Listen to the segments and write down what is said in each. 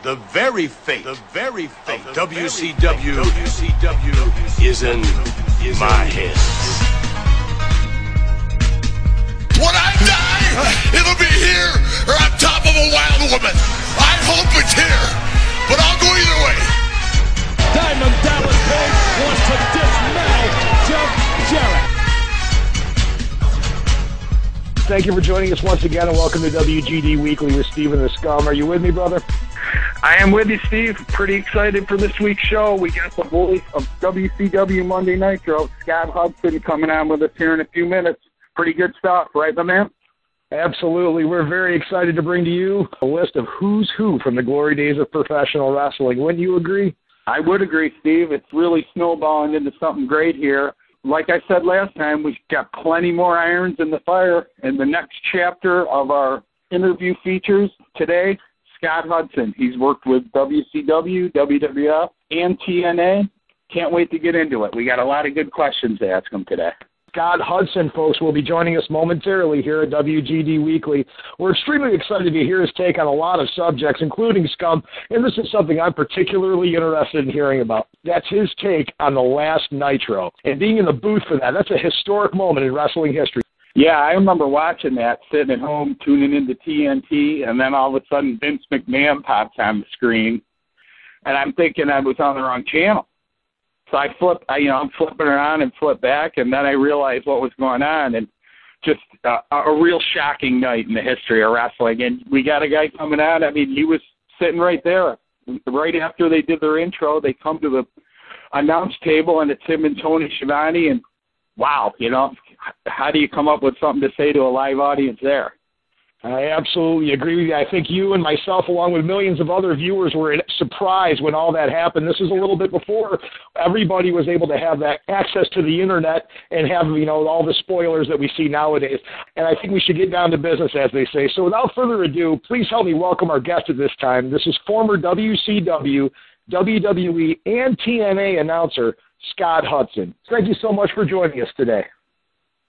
The very fate of WCW is in my hands. When I die, it'll be here or on top of a wild woman. I hope it's here, but I'll go either way. Diamond Dallas Page wants to dismantle Jeff Jarrett. Thank you for joining us once again, and welcome to WGD Weekly with Steven the Scum. Are you with me, brother? I am with you, Steve. Pretty excited for this week's show. We got the voice of WCW Monday Nitro, Scott Hudson, coming on with us here in a few minutes. Pretty good stuff, right, my man? Absolutely. We're very excited to bring to you a list of who's who from the glory days of professional wrestling. Wouldn't you agree? I would agree, Steve. It's really snowballing into something great here. Like I said last time, we've got plenty more irons in the fire. In the next chapter of our interview features today, Scott Hudson. He's worked with WCW, WWF, and TNA. Can't wait to get into it. We got a lot of good questions to ask him today. Scott Hudson, folks, will be joining us momentarily here at WGD Weekly. We're extremely excited to hear his take on a lot of subjects, including Scum, and this is something I'm particularly interested in hearing about. That's his take on the last Nitro. And being in the booth for that, that's a historic moment in wrestling history. Yeah, I remember watching that, sitting at home, tuning into TNT, and then all of a sudden Vince McMahon pops on the screen, and I'm thinking I was on the wrong channel. So I'm flipping around and flip back, and then I realized what was going on, and just a real shocking night in the history of wrestling. And we got a guy coming on. I mean, he was sitting right there. Right after they did their intro, they come to the announce table, and it's him and Tony Schiavone, and wow, how do you come up with something to say to a live audience there? I absolutely agree with you. I think you and myself, along with millions of other viewers, were surprised when all that happened. This is a little bit before everybody was able to have that access to the internet and have, all the spoilers that we see nowadays. And I think we should get down to business, as they say. So without further ado, please help me welcome our guest at this time. This is former WCW, WWE, and TNA announcer, Scott Hudson. Thank you so much for joining us today.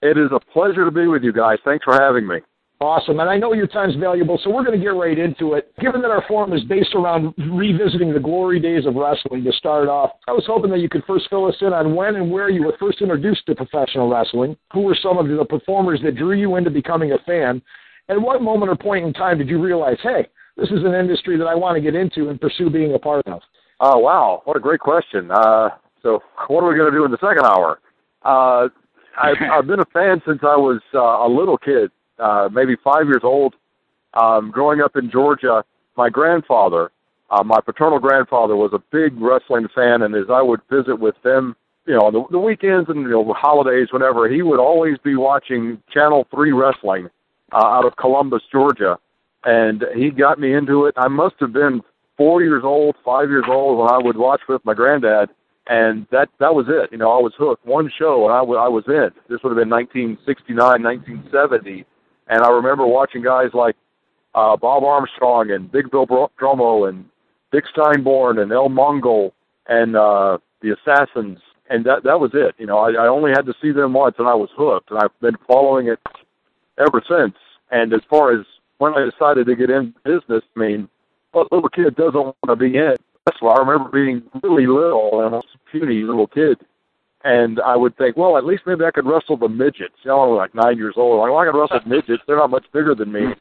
It is a pleasure to be with you guys. Thanks for having me. Awesome, and I know your time's valuable, so we're going to get right into it. Given that our forum is based around revisiting the glory days of wrestling to start off, I was hoping that you could first fill us in on when and where you were first introduced to professional wrestling, who were some of the performers that drew you into becoming a fan, and what moment or point in time did you realize, hey, this is an industry that I want to get into and pursue being a part of? Oh, wow, what a great question. So what are we going to do in the second hour? I've been a fan since I was a little kid. Maybe 5 years old, growing up in Georgia. My grandfather, my paternal grandfather, was a big wrestling fan, and as I would visit with them, on the weekends and holidays, whenever, he would always be watching Channel 3 wrestling out of Columbus, Georgia, and he got me into it. I must have been 4 years old, 5 years old when I would watch with my granddad, and that was it. I was hooked. One show, and I was in. This would have been 1969, 1970. And I remember watching guys like Bob Armstrong and Big Bill Dromo and Dick Steinborn and El Mongol and the Assassins, and that was it. I only had to see them once, and I was hooked, and I've been following it ever since. And as far as when I decided to get in business, I mean, what little kid doesn't want to be in? That's why I remember being really little, and I was a puny little kid. And I would think, well, at least maybe I could wrestle the midgets. I was like 9 years old. I could wrestle midgets. They're not much bigger than me.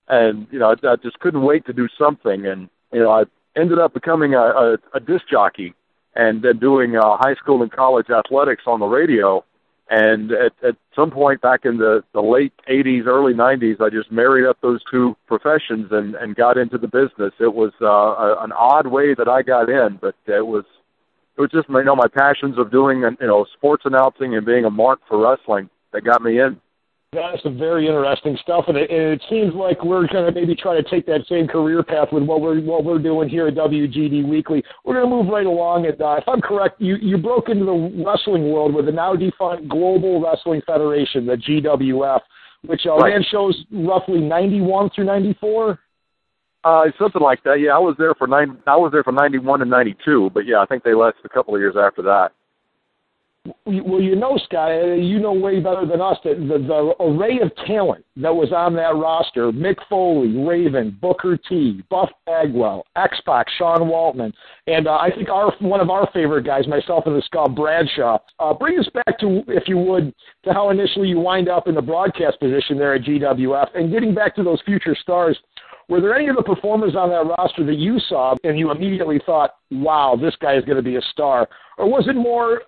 And, I just couldn't wait to do something. And, I ended up becoming a disc jockey and then doing high school and college athletics on the radio. And at some point back in the late 80s, early 90s, I just married up those two professions and got into the business. It was an odd way that I got in, but it was just, my passions of doing, sports announcing and being a mark for wrestling that got me in. That's some very interesting stuff, and it seems like we're going to maybe try to take that same career path with what we're doing here at WGD Weekly. We're going to move right along. And if I'm correct, you broke into the wrestling world with the now defunct Global Wrestling Federation, the GWF, which ran shows roughly 91 through 94. Something like that. Yeah, I was there for 91 and 92, but yeah, I think they lasted a couple of years after that. Well, you know, Scott, you know way better than us that the array of talent that was on that roster, Mick Foley, Raven, Booker T, Buff Bagwell, X-Pac, Sean Waltman, and I think one of our favorite guys, myself and the Scum, Bradshaw. Bring us back to, if you would, to how initially you wind up in the broadcast position there at GWF, and getting back to those future stars. Were there any of the performers on that roster that you saw and you immediately thought, wow, this guy is going to be a star? Or was it more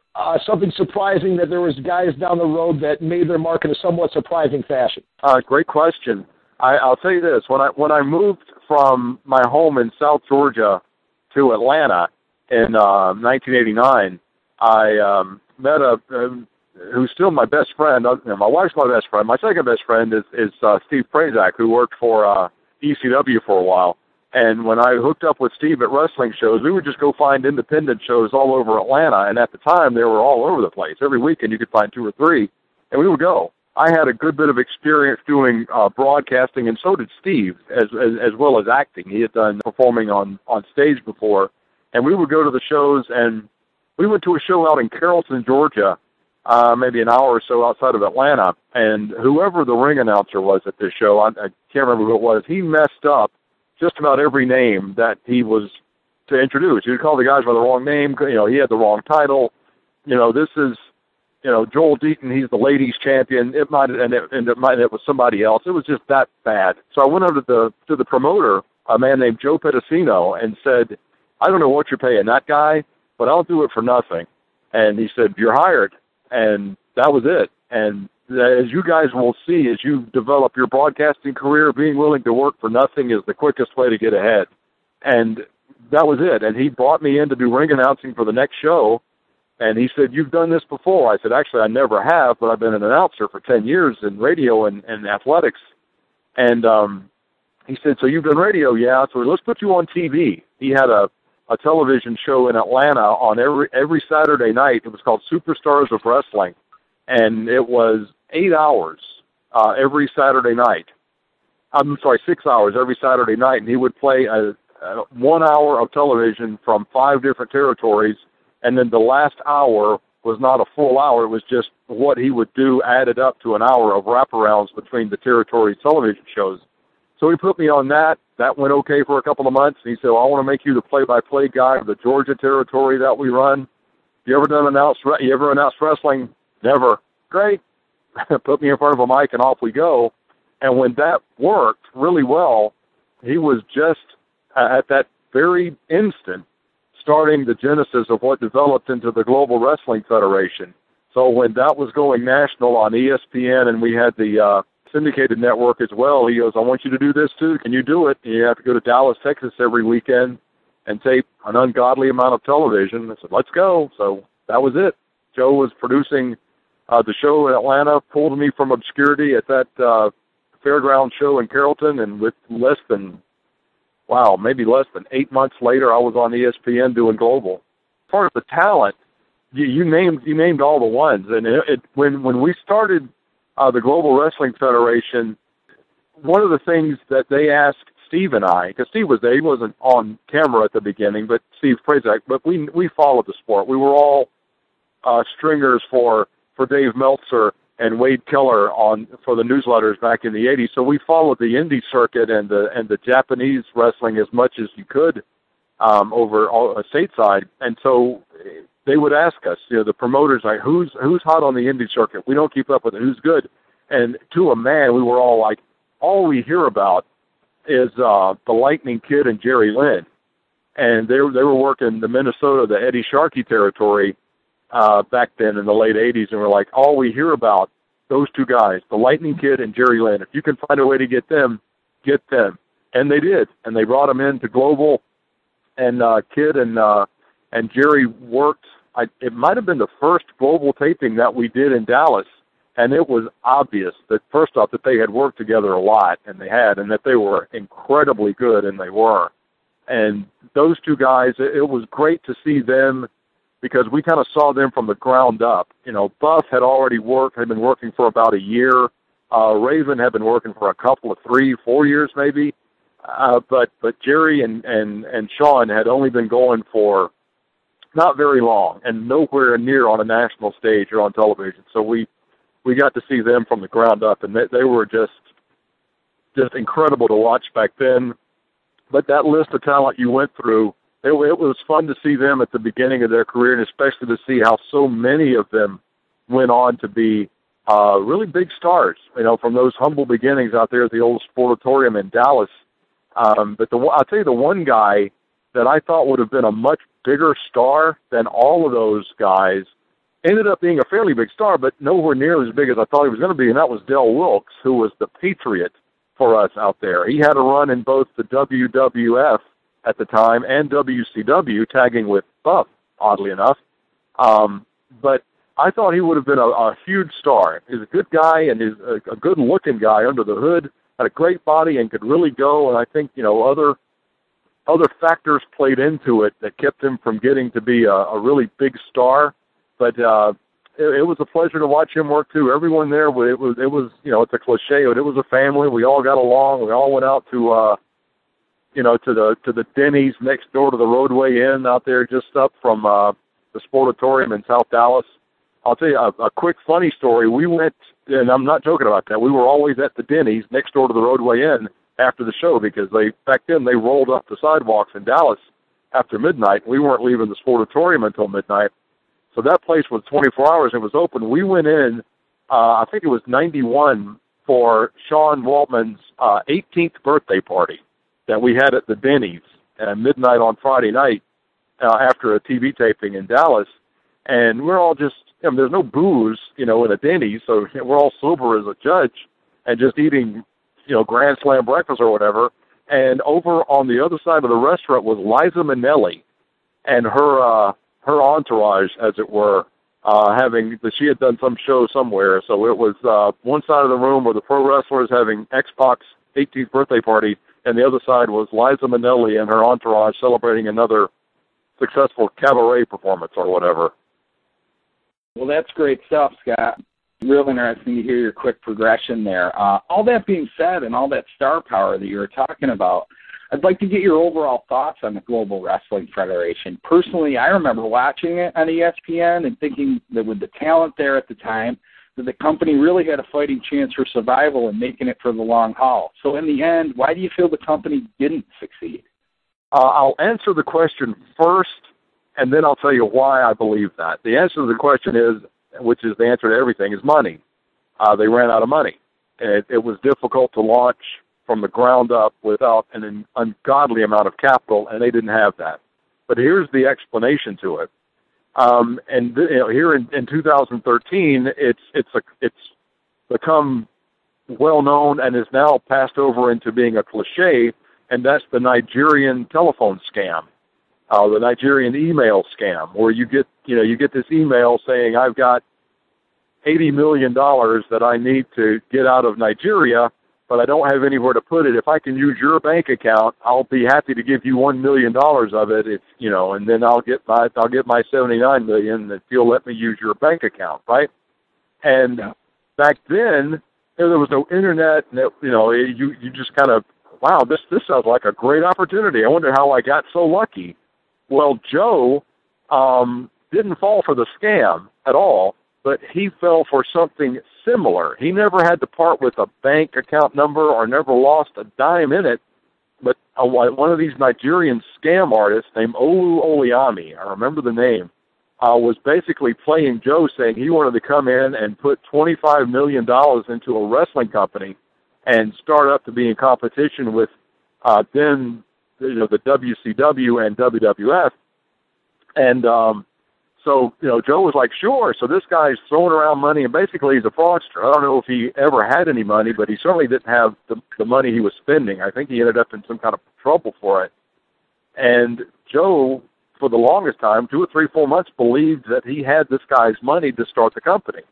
something surprising that there was guys down the road that made their mark in a somewhat surprising fashion? Great question. I'll tell you this. When I moved from my home in South Georgia to Atlanta in 1989, I met who's still my best friend. My wife's my best friend. My second best friend is Steve Prazak, who worked for ECW for a while. And when I hooked up with Steve at wrestling shows, we would just go find independent shows all over Atlanta. And at the time, they were all over the place. Every weekend, you could find 2 or 3, and we would go. I had a good bit of experience doing broadcasting, and so did Steve, as well as acting. He had done performing on stage before. And we would go to the shows, and we went to a show out in Carrollton, Georgia, maybe an hour or so outside of Atlanta. And whoever the ring announcer was at this show, I can't remember who it was, he messed up just about every name that he was to introduce. He would call the guys by the wrong name. You know, he had the wrong title. You know, this is, you know, Joel Deaton, he's the ladies champion. It was somebody else. It was just that bad. So I went over to the promoter, a man named Joe Pedicino, and said, I don't know what you're paying that guy, but I'll do it for nothing. And he said, you're hired. And that was it. And as you guys will see, as you develop your broadcasting career, being willing to work for nothing is the quickest way to get ahead. And that was it. And he brought me in to do ring announcing for the next show. And he said, you've done this before. I said, actually, I never have, but I've been an announcer for 10 years in radio and athletics. And he said, so you've done radio? Yeah. So let's put you on TV. He had a television show in Atlanta on every Saturday night. It was called Superstars of Wrestling. And it was 8 hours every Saturday night. 6 hours every Saturday night. And he would play 1 hour of television from 5 different territories. And then the last hour was not a full hour. It was just what he would do added up to an hour of wraparounds between the territory television shows. So he put me on that. That went okay for a couple of months. And he said, well, I want to make you the play-by-play guy of the Georgia territory that we run. You ever announced wrestling? Never. Great. Put me in front of a mic and off we go. And when that worked really well, he was just at that very instant starting the genesis of what developed into the Global Wrestling Federation. So when that was going national on ESPN and we had the syndicated network as well, he goes, I want you to do this too. Can you do it? And you have to go to Dallas, Texas every weekend and tape an ungodly amount of television. I said, let's go. So that was it. Joe was producing the show in Atlanta, pulled me from obscurity at that fairground show in Carrollton, and with maybe less than 8 months later, I was on ESPN doing Global. As far as the talent, you named all the ones, and when we started the Global Wrestling Federation, one of the things that they asked Steve and I, because Steve was there, he wasn't on camera at the beginning, but Steve Prazak, but we followed the sport. We were all stringers for Dave Meltzer and Wade Keller for the newsletters back in the 80s. So we followed the indie circuit and the Japanese wrestling as much as you could over stateside. And so they would ask us, the promoters, like, who's hot on the indie circuit? We don't keep up with it. Who's good? And to a man, we were all like, all we hear about is the Lightning Kid and Jerry Lynn. And they were working the Minnesota, the Eddie Sharkey territory back then in the late 80s, and we're like, all we hear about, those two guys, the Lightning Kid and Jerry Lynn. If you can find a way to get them, get them. And they did, and they brought them into Global, and Kid and Jerry worked. It might have been the first Global taping that we did in Dallas, and it was obvious that, first off, that they had worked together a lot, and they had, and that they were incredibly good, and they were. And those two guys, it was great to see them, because we kind of saw them from the ground up. Buff had been working for about a year. Raven had been working for a couple of 3-4 years maybe. But Jerry and Sean had only been going for not very long and nowhere near on a national stage or on television. So we got to see them from the ground up, and they were just incredible to watch back then. But that list of talent you went through, it was fun to see them at the beginning of their career, and especially to see how so many of them went on to be really big stars, from those humble beginnings out there at the old Sportatorium in Dallas. But I'll tell you, the one guy that I thought would have been a much bigger star than all of those guys ended up being a fairly big star, but nowhere near as big as I thought he was going to be, and that was Del Wilkes, who was the Patriot for us out there. He had a run in both the WWF at the time and WCW, tagging with Buff, oddly enough. But I thought he would have been a huge star. He's a good guy, and he's a good-looking guy under the hood, had a great body and could really go, and I think, other factors played into it that kept him from getting to be a really big star. But it was a pleasure to watch him work too. Everyone there, it was it's a cliche, but it was a family. We all got along. We all went out to to the Denny's next door to the Roadway Inn out there, just up from the Sportatorium in South Dallas. I'll tell you a quick funny story. We went, and I'm not joking about that. We were always at the Denny's next door to the Roadway Inn after the show, because back then they rolled up the sidewalks in Dallas after midnight. We weren't leaving the Sportatorium until midnight. So that place was 24 hours. It was open. We went in, I think it was 91, for Sean Waltman's 18th birthday party that we had at the Denny's at midnight on Friday night after a TV taping in Dallas. And we're all just, there's no booze, in a Denny's, so we're all sober as a judge and just eating, Grand Slam breakfast or whatever. And over on the other side of the restaurant was Liza Minnelli and her entourage, as it were, she had done some show somewhere. So it was one side of the room were the pro wrestlers having X-Pac's 18th birthday party, and the other side was Liza Minnelli and her entourage celebrating another successful cabaret performance or whatever. Well, that's great stuff, Scott. Real interesting to hear your quick progression there. All that being said, and all that star power that you were talking about, I'd like to get your overall thoughts on the Global Wrestling Federation. Personally, I remember watching it on ESPN and thinking that with the talent there at the time, that the company really had a fighting chance for survival and making it for the long haul. So in the end, why do you feel the company didn't succeed? I'll answer the question first, and then I'll tell you why I believe that. The answer to the question is, which is the answer to everything, is money. They ran out of money. It was difficult to launch from the ground up without an ungodly amount of capital, and they didn't have that. But here's the explanation to it. Here in 2013, it's become well known and is now passed over into being a cliche, and that's the Nigerian telephone scam. The Nigerian email scam, where you get this email saying, I've got $80 million that I need to get out of Nigeria, but I don't have anywhere to put it. If I can use your bank account, I'll be happy to give you $1 million of it. And then I'll get my $79 million if you'll let me use your bank account, right? And back then there was no internet, and you just kind of, wow, this sounds like a great opportunity. I wonder how I got so lucky. Well, Joe didn't fall for the scam at all, but he fell for something similar. He never had to part with a bank account number or never lost a dime in it, but one of these Nigerian scam artists named Olu Oliami, I remember the name, was basically playing Joe, saying he wanted to come in and put $25 million into a wrestling company and start up to be in competition with then the WCW and WWF. And so Joe was like, sure. So this guy's throwing around money, and basically he's a fraudster. I don't know if he ever had any money, but he certainly didn't have the money he was spending. I think he ended up in some kind of trouble for it. And Joe, for the longest time, 2 or 3, 4 months, believed that he had this guy's money to start the company.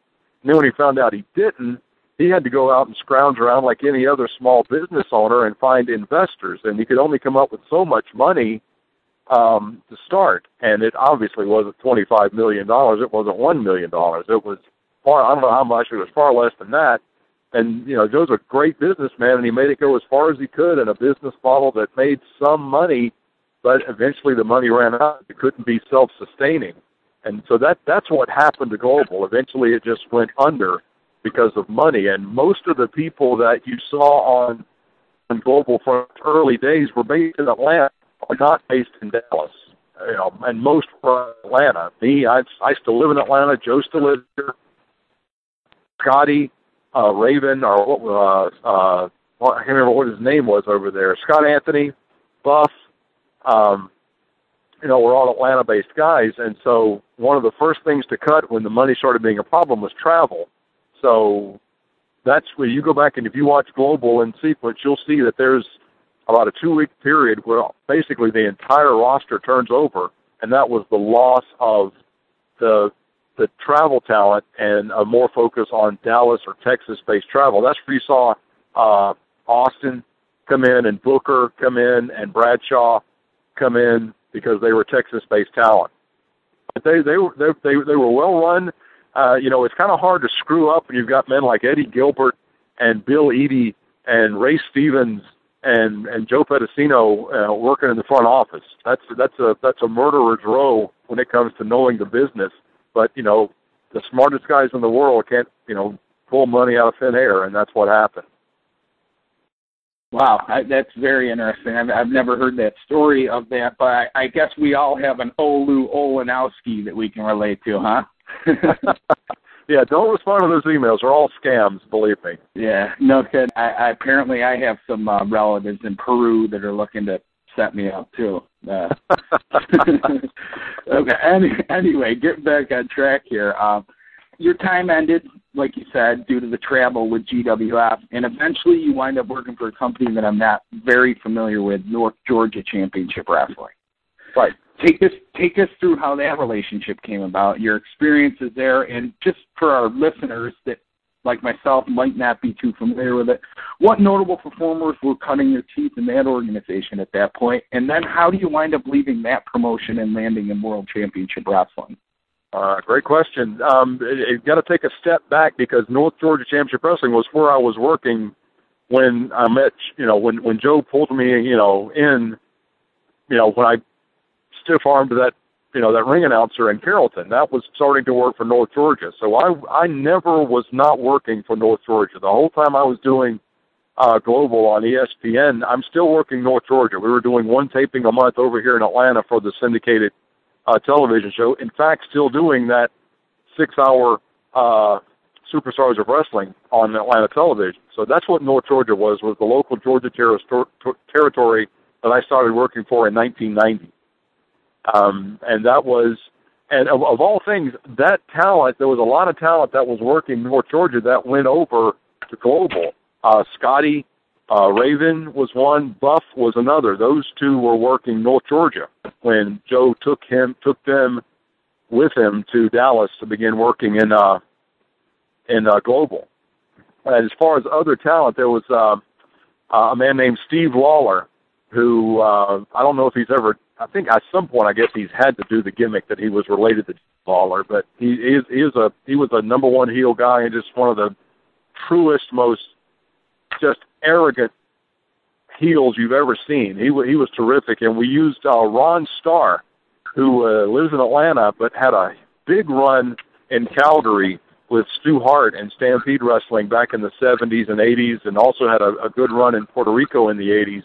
And then when he found out he didn't, he had to go out and scrounge around like any other small business owner and find investors. And he could only come up with so much money to start. And it obviously wasn't $25 million. It wasn't $1 million. It was far, I don't know how much, it was far less than that. And, Joe's a great businessman, and he made it go as far as he could in a business model that made some money but eventually the money ran out. It couldn't be self-sustaining. And so that's what happened to Global. Eventually it just went under because of money. And most of the people that you saw on Global from early days were based in Atlanta, or not based in Dallas. You know, and most were in Atlanta. Me, I still live in Atlanta. Joe still lives here. Scotty, Raven, or I can't remember what his name was over there. Scott Anthony, Buff, you know, we're all Atlanta-based guys, and so one of the first things to cut when the money started being a problem was travel. So that's where you go back, and if you watch Global in sequence, you'll see that there's about a 2-week period where basically the entire roster turns over, and that was the loss of the travel talent and a more focus on Dallas or Texas-based travel. That's where you saw Austin come in and Booker come in and Bradshaw come in because they were Texas-based talent. But they were well run. You know, it's kind of hard to screw up when you've got men like Eddie Gilbert and Bill Eadie and Ray Stevens and Joe Pedicino working in the front office. That's a murderer's row when it comes to knowing the business. But, you know, the smartest guys in the world can't, you know, pull money out of thin air, and that's what happened. Wow, that's very interesting. I've never heard that story of that, but I guess we all have an Olu Olenowski that we can relate to, huh? Yeah, don't respond to those emails. They're all scams, believe me. Yeah, no kidding. Apparently I have some relatives in Peru that are looking to set me up, too. Okay. Anyway, getting back on track here. Your time ended, like you said, due to the travel with GWF, and eventually you wind up working for a company that I'm not very familiar with, North Georgia Championship Wrestling. Right. Take us through how that relationship came about, your experiences there, and just for our listeners that, like myself, might not be too familiar with it, what notable performers were cutting their teeth in that organization at that point, and then how do you wind up leaving that promotion and landing in World Championship Wrestling? Great question. You've got to take a step back because North Georgia Championship Wrestling was where I was working when I met, you know, when Joe pulled me, you know, in, you know, when I stiff-armed that, you know, that ring announcer in Carrollton. That was starting to work for North Georgia. So I never was not working for North Georgia. The whole time I was doing Global on ESPN, I'm still working North Georgia. We were doing one taping a month over here in Atlanta for the syndicated television show. In fact, still doing that 6-hour Superstars of Wrestling on Atlanta television. So that's what North Georgia was the local Georgia territory that I started working for in 1990. And that was, and of all things, that talent, there was a lot of talent that was working North Georgia that went over to Global. Scotty, Raven was one, Buff was another. Those two were working North Georgia when Joe took them with him to Dallas to begin working in Global. And as far as other talent, there was a man named Steve Lawler, who I don't know if he's ever. I think at some point, I guess he's had to do the gimmick that he was related to Lawler, but he was a number one heel guy and just one of the truest, most just arrogant heels you've ever seen. He was terrific, and we used Ron Starr, who lives in Atlanta but had a big run in Calgary with Stu Hart and Stampede Wrestling back in the 70s and 80s, and also had a good run in Puerto Rico in the 80s.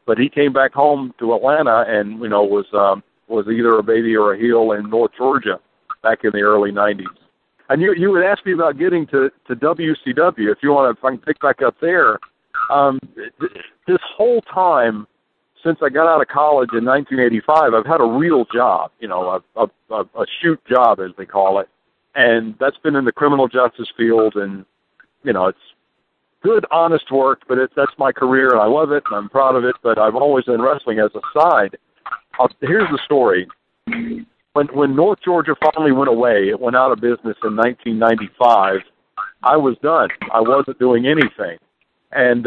But he came back home to Atlanta and, you know, was either a baby or a heel in North Georgia back in the early 90s. And you would ask me about getting to WCW. If I can pick back up there. This whole time since I got out of college in 1985, I've had a real job, you know, a shoot job as they call it, and that's been in the criminal justice field. And you know, it's good, honest work, but that's my career, and I love it, and I'm proud of it. But I've always done wrestling as a side. Here's the story. When North Georgia finally went away, it went out of business in 1995, I was done. I wasn't doing anything. And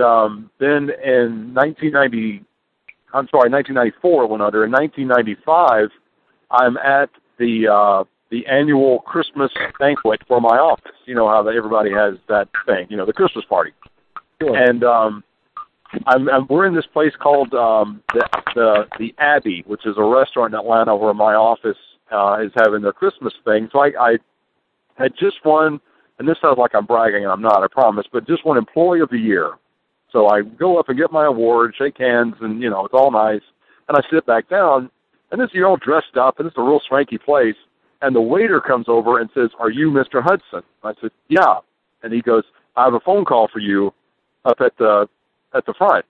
then in 1994 it went under. In 1995, I'm at the annual Christmas banquet for my office. You know how everybody has that thing, you know, the Christmas party. Sure. And we're in this place called the Abbey, which is a restaurant in Atlanta where my office is having their Christmas thing. So I had just won, and this sounds like I'm bragging, and I'm not, I promise, but just won Employee of the Year. So I go up and get my award, shake hands, and, it's all nice. And I sit back down, and this, you're all dressed up, and it's a real swanky place. And the waiter comes over and says, "Are you Mr. Hudson?" I said, "Yeah." And he goes, "I have a phone call for you up at the front."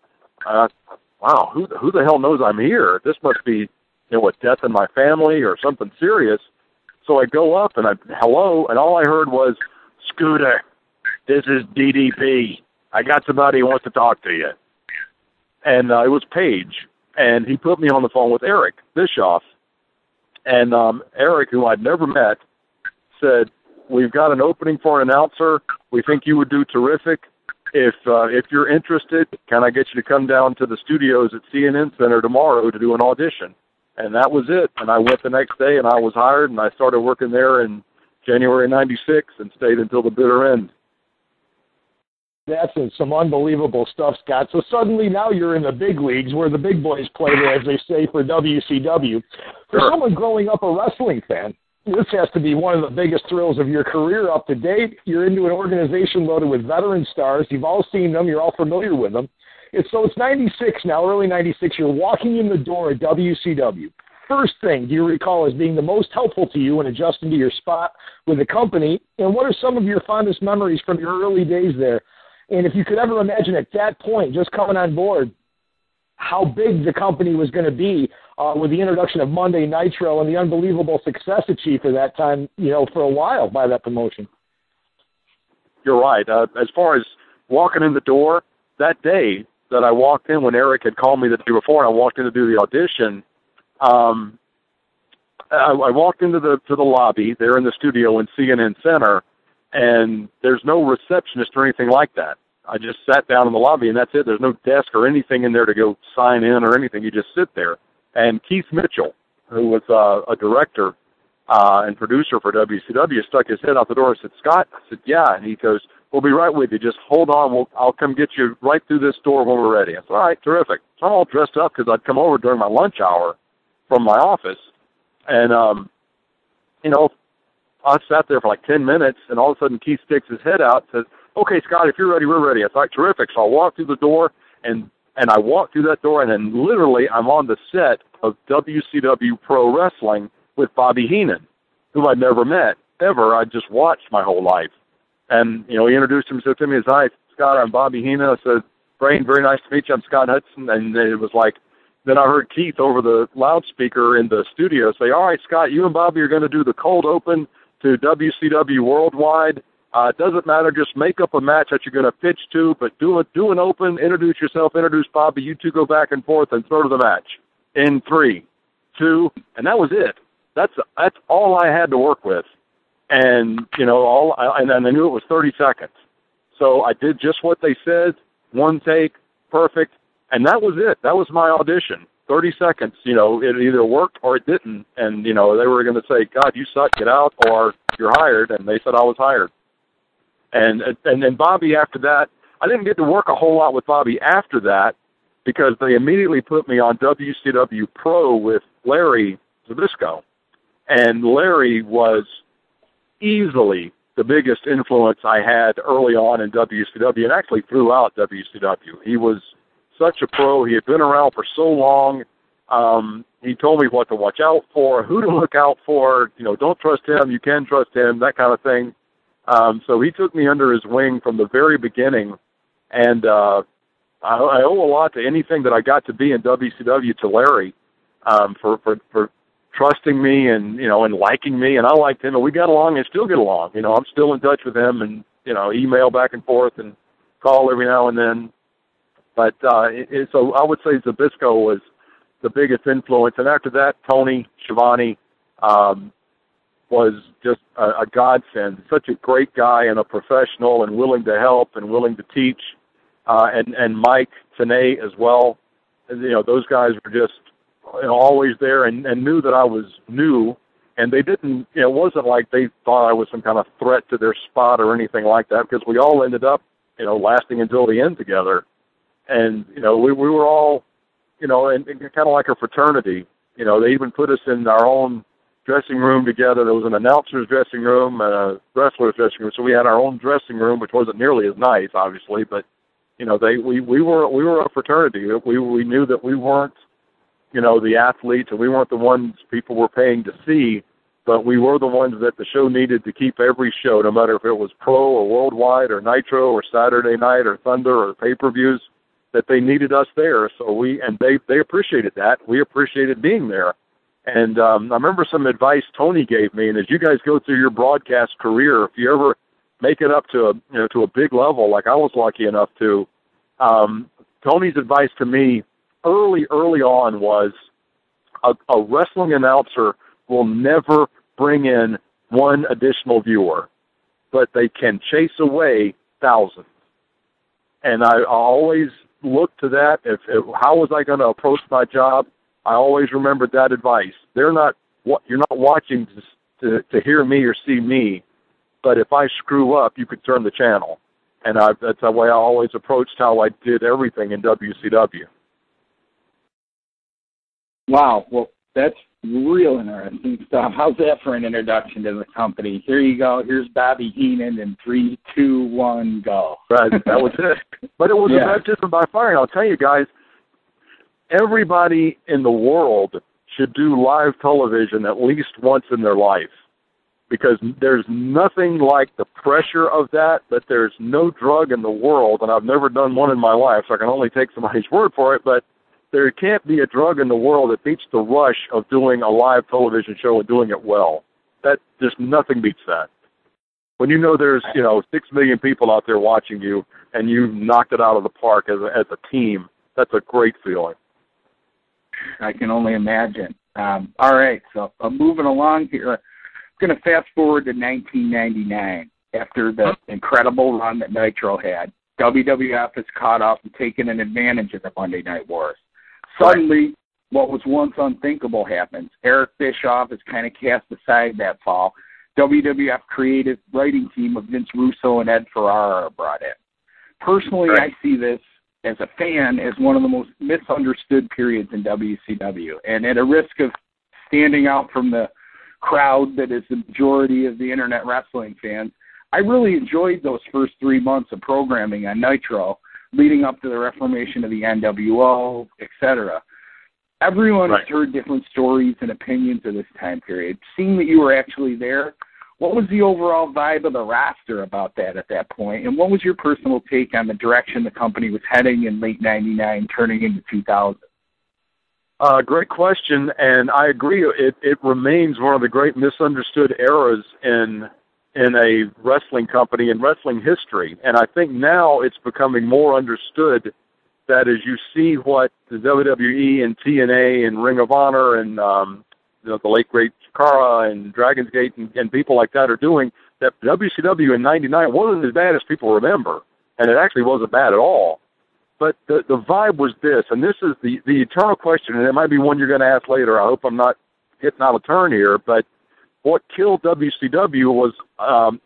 Wow, who the hell knows I'm here? This must be, death in my family or something serious. So I go up and hello, and all I heard was, "Scooter, this is DDP. I got somebody who wants to talk to you." And it was Paige, and he put me on the phone with Eric Bischoff. And Eric, who I'd never met, said, "We've got an opening for an announcer. We think you would do terrific. If you're interested, can I get you to come down to the studios at CNN Center tomorrow to do an audition?" And that was it. And I went the next day, and I was hired, and I started working there in January '96 and stayed until the bitter end. That's some unbelievable stuff, Scott. So suddenly now you're in the big leagues where the big boys play, as they say, for WCW. For someone growing up a wrestling fan, this has to be one of the biggest thrills of your career up to date. You're into an organization loaded with veteran stars. You've all seen them. You're all familiar with them. It's 96 now, early 96. You're walking in the door at WCW. First thing do you recall as being the most helpful to you in adjusting to your spot with the company? And what are some of your fondest memories from your early days there? And if you could ever imagine at that point, just coming on board, how big the company was going to be with the introduction of Monday Nitro and the unbelievable success achieved for that time, for a while by that promotion. You're right. As far as walking in the door, that day that I walked in when Eric had called me the day before and I walked in to do the audition, I walked into the lobby there in the studio in CNN Center, and there's no receptionist or anything like that. I just sat down in the lobby, and that's it. There's no desk or anything in there to go sign in or anything. You just sit there. And Keith Mitchell, who was a director and producer for WCW, stuck his head out the door and said, "Scott?" I said, "Yeah." And he goes, "We'll be right with you. Just hold on. I'll come get you right through this door when we're ready." I said, "All right, terrific." So I'm all dressed up because I'd come over during my lunch hour from my office. And, I sat there for like 10 minutes, and all of a sudden Keith sticks his head out and says, "Okay, Scott, if you're ready, we're ready." I thought, terrific. So I walked through the door, and I walked through that door, and then literally I'm on the set of WCW Pro Wrestling with Bobby Heenan, who I'd never met, ever. I just watched my whole life. And, he introduced himself to me as, "Hi, Scott, I'm Bobby Heenan." I said, "Brain, very nice to meet you. I'm Scott Hudson." And it was like, then I heard Keith over the loudspeaker in the studio say, "All right, Scott, you and Bobby are going to do the cold open to WCW Worldwide. It doesn't matter. Just make up a match that you're going to pitch to, but do an open, introduce yourself, introduce Bobby. You two go back and forth and throw to the match in 3, 2, and that was it. That's all I had to work with. And, and I knew it was 30 seconds. So I did just what they said, one take, perfect, and that was it. That was my audition. 30 seconds, it either worked or it didn't. And, they were going to say, "God, you suck, get out," or "You're hired." And they said I was hired. And then Bobby after that, I didn't get to work a whole lot with Bobby after that because they immediately put me on WCW Pro with Larry Zbyszko. And Larry was easily the biggest influence I had early on in WCW and actually throughout WCW. He was such a pro. He had been around for so long. He told me what to watch out for, who to look out for. Don't trust him. You can trust him, that kind of thing. So he took me under his wing from the very beginning. And I owe a lot to anything that I got to be in WCW to Larry for trusting me and, and liking me. And I liked him, and we got along and still get along. I'm still in touch with him and, email back and forth and call every now and then. But so I would say Zbyszko was the biggest influence. And after that, Tony Schiavone was just a godsend. Such a great guy and a professional and willing to help and willing to teach. And Mike Tenay as well. And, those guys were just always there and knew that I was new. And they didn't, it wasn't like they thought I was some kind of threat to their spot or anything like that because we all ended up, lasting until the end together. And, we were all, and kind of like a fraternity. They even put us in our own dressing room together. There was an announcer's dressing room and a wrestler's dressing room. So we had our own dressing room, which wasn't nearly as nice, obviously, but, we were a fraternity. We knew that we weren't, the athletes, and we weren't the ones people were paying to see, but we were the ones that the show needed to keep every show, no matter if it was Pro or Worldwide or Nitro or Saturday Night or Thunder or pay-per-views, that they needed us there. So they appreciated that. We appreciated being there. And I remember some advice Tony gave me, and as you guys go through your broadcast career, if you ever make it up to a big level, like I was lucky enough to, Tony's advice to me early on was a wrestling announcer will never bring in one additional viewer, but they can chase away thousands. And I always looked to that. How was I going to approach my job? I always remembered that advice. You're not watching to hear me or see me, but if I screw up, you could turn the channel. And that's the way I always approached how I did everything in WCW. Wow. Well, that's real interesting stuff. How's that for an introduction to the company? Here you go. Here's Bobby Heenan in 3, 2, 1, go. Right. That was it. But it was a baptism by fire. And I'll tell you guys, everybody in the world should do live television at least once in their life, because there's nothing like the pressure of that, but there's no drug in the world, and I've never done one in my life, so I can only take somebody's word for it, but there can't be a drug in the world that beats the rush of doing a live television show and doing it well. That just nothing beats that. When there's 6 million people out there watching you, and you knocked it out of the park as a team, that's a great feeling. I can only imagine. All right, so I'm moving along here. I'm going to fast forward to 1999. After the incredible run that Nitro had, WWF has caught up and taken an advantage of the Monday Night Wars. Suddenly, what was once unthinkable happens. Eric Bischoff has kind of cast aside that fall. WWF creative writing team of Vince Russo and Ed Ferrara are brought in. Personally, I see this as a fan as one of the most misunderstood periods in WCW. And at a risk of standing out from the crowd that is the majority of the internet wrestling fans, I really enjoyed those first 3 months of programming on Nitro, leading up to the reformation of the NWO, etc. Everyone has heard different stories and opinions of this time period. Seeing that you were actually there, what was the overall vibe of the roster about that at that point? And what was your personal take on the direction the company was heading in late 99, turning into 2000? Great question, and I agree. It remains one of the great misunderstood eras in a wrestling company in wrestling history. And I think now it's becoming more understood that as you see what the WWE and TNA and Ring of Honor and the late great Chikara and Dragon's Gate and people like that are doing, that WCW in 99 wasn't as bad as people remember. And it actually wasn't bad at all. But the vibe was this, and this is the eternal question, and it might be one you're going to ask later. I hope I'm not getting out of turn here, but what killed WCW was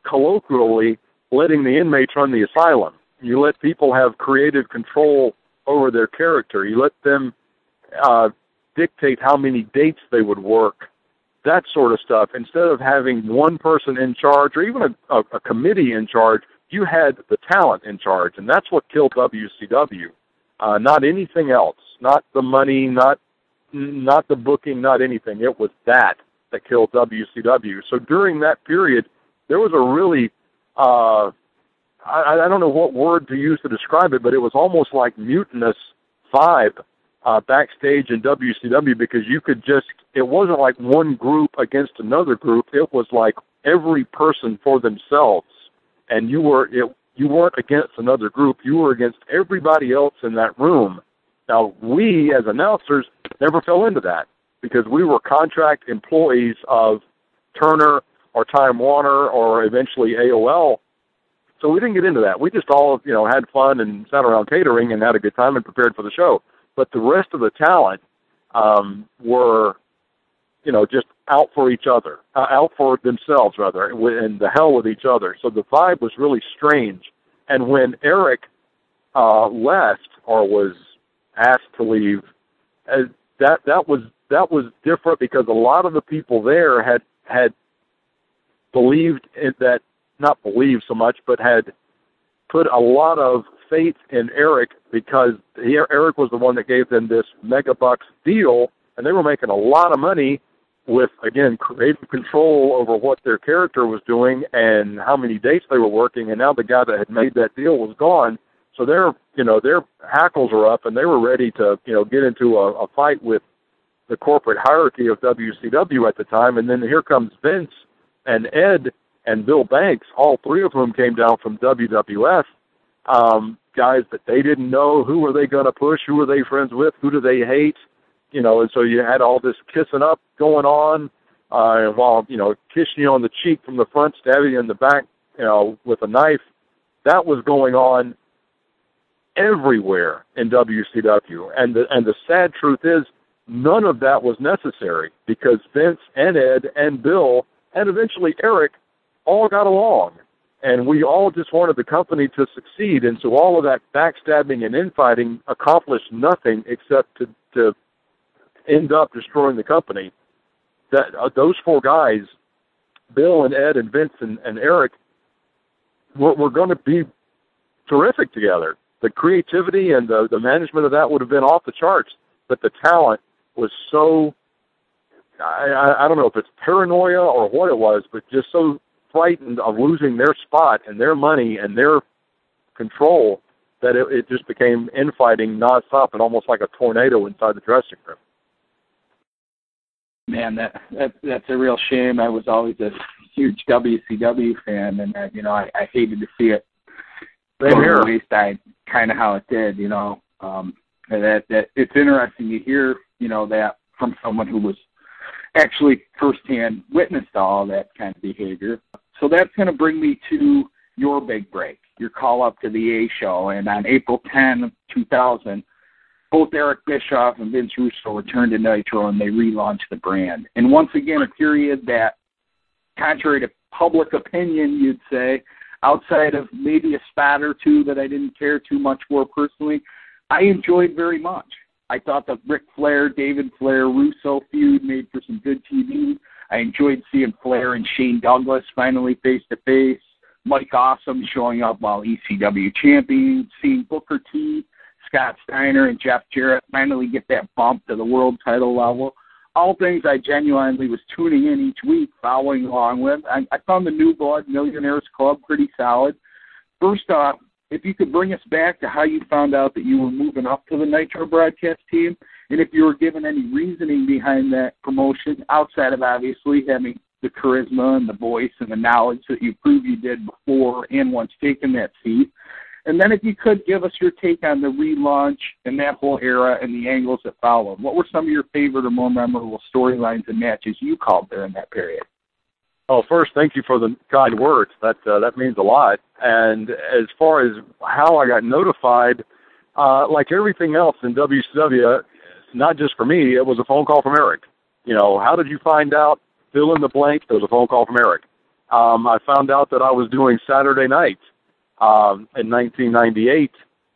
colloquially letting the inmates run the asylum. You let people have creative control over their character. You let them dictate how many dates they would work, that sort of stuff. Instead of having one person in charge or even a committee in charge, you had the talent in charge, and that's what killed WCW. Not anything else, not the money, not the booking, not anything. It was that killed WCW. So during that period, there was a really, I don't know what word to use to describe it, but it was almost like mutinous vibe backstage in WCW, because you could just, it wasn't like one group against another group. It was like every person for themselves. And you weren't against another group. You were against everybody else in that room. Now, we, as announcers, never fell into that because we were contract employees of Turner or Time Warner or eventually AOL. So we didn't get into that. We just all, had fun and sat around catering and had a good time and prepared for the show. But the rest of the talent were, just out for each other, out for themselves, rather, and the hell with each other. So the vibe was really strange. And when Eric left or was asked to leave, that was different because a lot of the people there had believed in that, not believed so much, but had put a lot of faith in Eric because Eric was the one that gave them this megabucks deal, and they were making a lot of money with, again, creative control over what their character was doing and how many dates they were working, and now the guy that had made that deal was gone. So their hackles are up, and they were ready to, get into a fight with the corporate hierarchy of WCW at the time. And then here comes Vince and Ed and Bill Banks, all three of whom came down from WWF, guys that they didn't know. Who were they going to push? Who were they friends with? Who do they hate? And so you had all this kissing up going on, while, kissing you on the cheek from the front, stabbing you in the back, with a knife. That was going on everywhere in WCW. And the sad truth is, none of that was necessary because Vince and Ed and Bill and eventually Eric all got along. And we all just wanted the company to succeed. And so all of that backstabbing and infighting accomplished nothing except to end up destroying the company. That those four guys, Bill and Ed and Vince and Eric, were going to be terrific together. The creativity and the management of that would have been off the charts, but the talent was so, I don't know if it's paranoia or what it was, but just so frightened of losing their spot and their money and their control that it just became infighting nonstop and almost like a tornado inside the dressing room. Man, that's a real shame. I was always a huge WCW fan, and I hated to see it go to the wayside, kind of how it did. That it's interesting to hear that from someone who was actually firsthand witness to all that kind of behavior. So that's going to bring me to your big break, your call up to the A show, and on April 10, 2000. Both Eric Bischoff and Vince Russo returned to Nitro, and they relaunched the brand. And once again, a period that, contrary to public opinion, you'd say, outside of maybe a spot or two that I didn't care too much for personally, I enjoyed very much. I thought the Ric Flair, David Flair, Russo feud made for some good TV. I enjoyed seeing Flair and Shane Douglas finally face-to-face, Mike Awesome showing up while ECW champion, seeing Booker T, Scott Steiner, and Jeff Jarrett finally get that bump to the world title level. All things I genuinely was tuning in each week, following along with. I found the New Blood Millionaires Club pretty solid. First off, if you could bring us back to how you found out that you were moving up to the Nitro broadcast team, and if you were given any reasoning behind that promotion, outside of obviously having the charisma and the voice and the knowledge that you proved you did before and once taken that seat. And then if you could give us your take on the relaunch and that whole era and the angles that followed. What were some of your favorite or more memorable storylines and matches you called during that period? Oh, first, thank you for the kind words. That means a lot. And as far as how I got notified, like everything else in WCW, not just for me, it was a phone call from Eric. How did you find out? Fill in the blank. There was a phone call from Eric. I found out that I was doing Saturday nights. In 1998,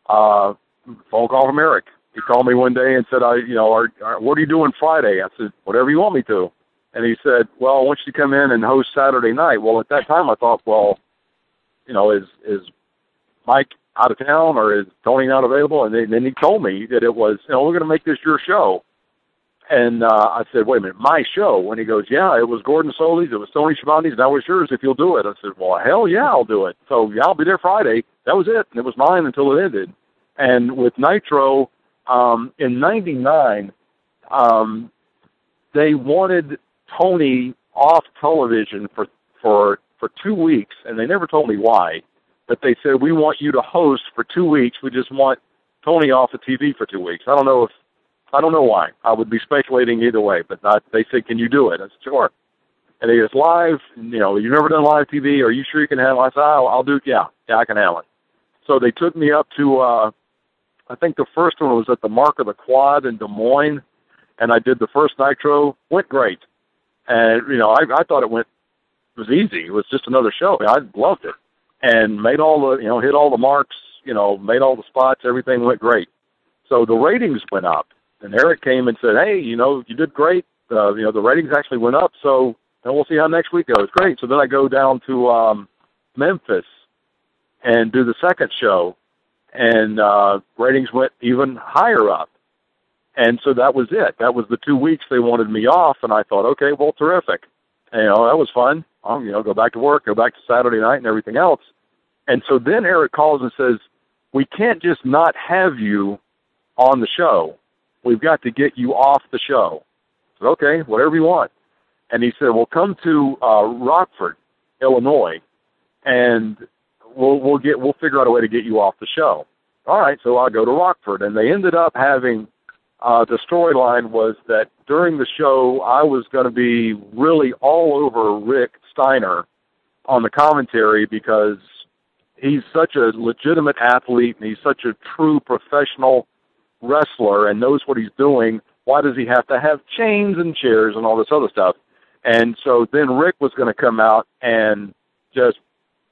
phone call from Eric. He called me one day and said, what are you doing Friday? I said, whatever you want me to. And he said, well, I want you to come in and host Saturday night. Well, at that time I thought, well, is Mike out of town or is Tony not available? And then he told me that it was, we're going to make this your show. And I said, wait a minute, my show? And he goes, yeah, it was Gordon Soley's, it was Tony Schiavone's, and that was yours if you'll do it. I said, well, hell yeah, I'll do it. So yeah, I'll be there Friday. That was it. And it was mine until it ended. And with Nitro, in 99, they wanted Tony off television for 2 weeks, and they never told me why. But they said, we want you to host for 2 weeks. We just want Tony off the TV for 2 weeks. I don't know why. I would be speculating either way, but they said, can you do it? I said, sure. And they just live, you've never done live TV. Are you sure you can handle it? I said, I'll do it. Yeah, I can handle it. So they took me up to, I think the first one was at the Mark of the Quad in Des Moines, and I did the first Nitro. Went great. And, I thought it was easy. It was just another show. I loved it. And made all the, hit all the marks, made all the spots. Everything went great. So the ratings went up. And Eric came and said, hey, you did great. The ratings actually went up. So we'll see how next week goes. Great. So then I go down to Memphis and do the second show. And ratings went even higher up. And so that was it. That was the 2 weeks they wanted me off. And I thought, okay, well, terrific. And, that was fun. I'll, go back to work, go back to Saturday night and everything else. And so then Eric calls and says, we can't just not have you on the show. We've got to get you off the show. I said, okay, whatever you want. And he said, well, come to Rockford, Illinois, and we'll figure out a way to get you off the show. All right, so I'll go to Rockford. And they ended up having the storyline was that during the show, I was going to be really all over Rick Steiner on the commentary because he's such a legitimate athlete and he's such a true professional wrestler and knows what he's doing. Why does he have to have chains and chairs and all this other stuff? And so then Rick was going to come out and just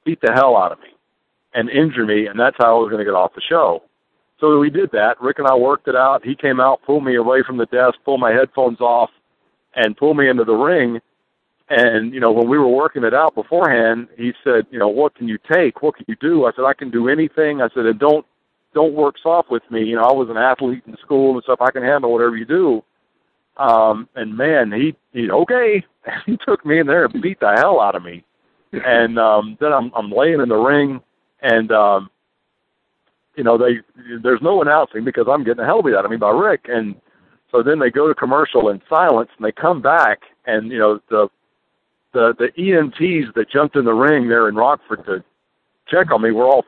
beat the hell out of me and injure me, and that's how I was going to get off the show. So we did that. Rick and I worked it out. He came out, pulled me away from the desk, pulled my headphones off, and pulled me into the ring. And, when we were working it out beforehand, he said, what can you take? What can you do? I said, I can do anything. I said, and don't work soft with me. I was an athlete in school and stuff. I can handle whatever you do. And, man, he okay. He took me in there and beat the hell out of me. And then I'm laying in the ring, and there's no announcing because I'm getting the hell beat out of me by Rick. And so then they go to commercial in silence, and they come back, and, the EMTs that jumped in the ring there in Rockford to check on me were all,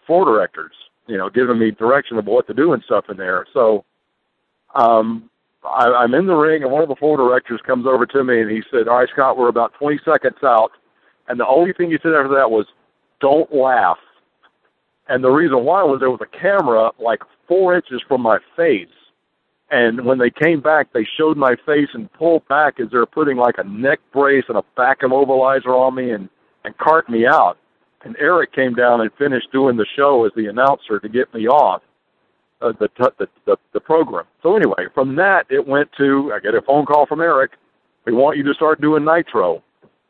floor directors, giving me direction of what to do and stuff in there. So I'm in the ring, and one of the floor directors comes over to me, and he said, all right, Scott, we're about 20 seconds out. And the only thing he said after that was, don't laugh. And the reason why was there was a camera like 4 inches from my face. And when they came back, they showed my face and pulled back as they were putting like a neck brace and a back immobilizer on me and cart me out. And Eric came down and finished doing the show as the announcer to get me off the program. So anyway, from that, it went to, I get a phone call from Eric. We want you to start doing Nitro.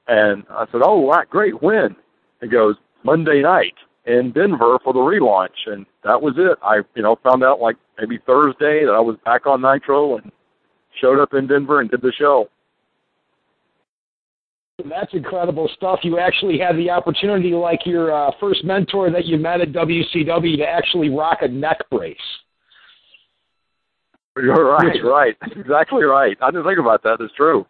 And I said, oh, wow, great, when? He goes, Monday night in Denver for the relaunch. And that was it. I, found out like maybe Thursday that I was back on Nitro and showed up in Denver and did the show. That's incredible stuff. You actually had the opportunity, like your first mentor that you met at WCW, to actually rock a neck brace. You're right. That's exactly right. I didn't think about that. It's true.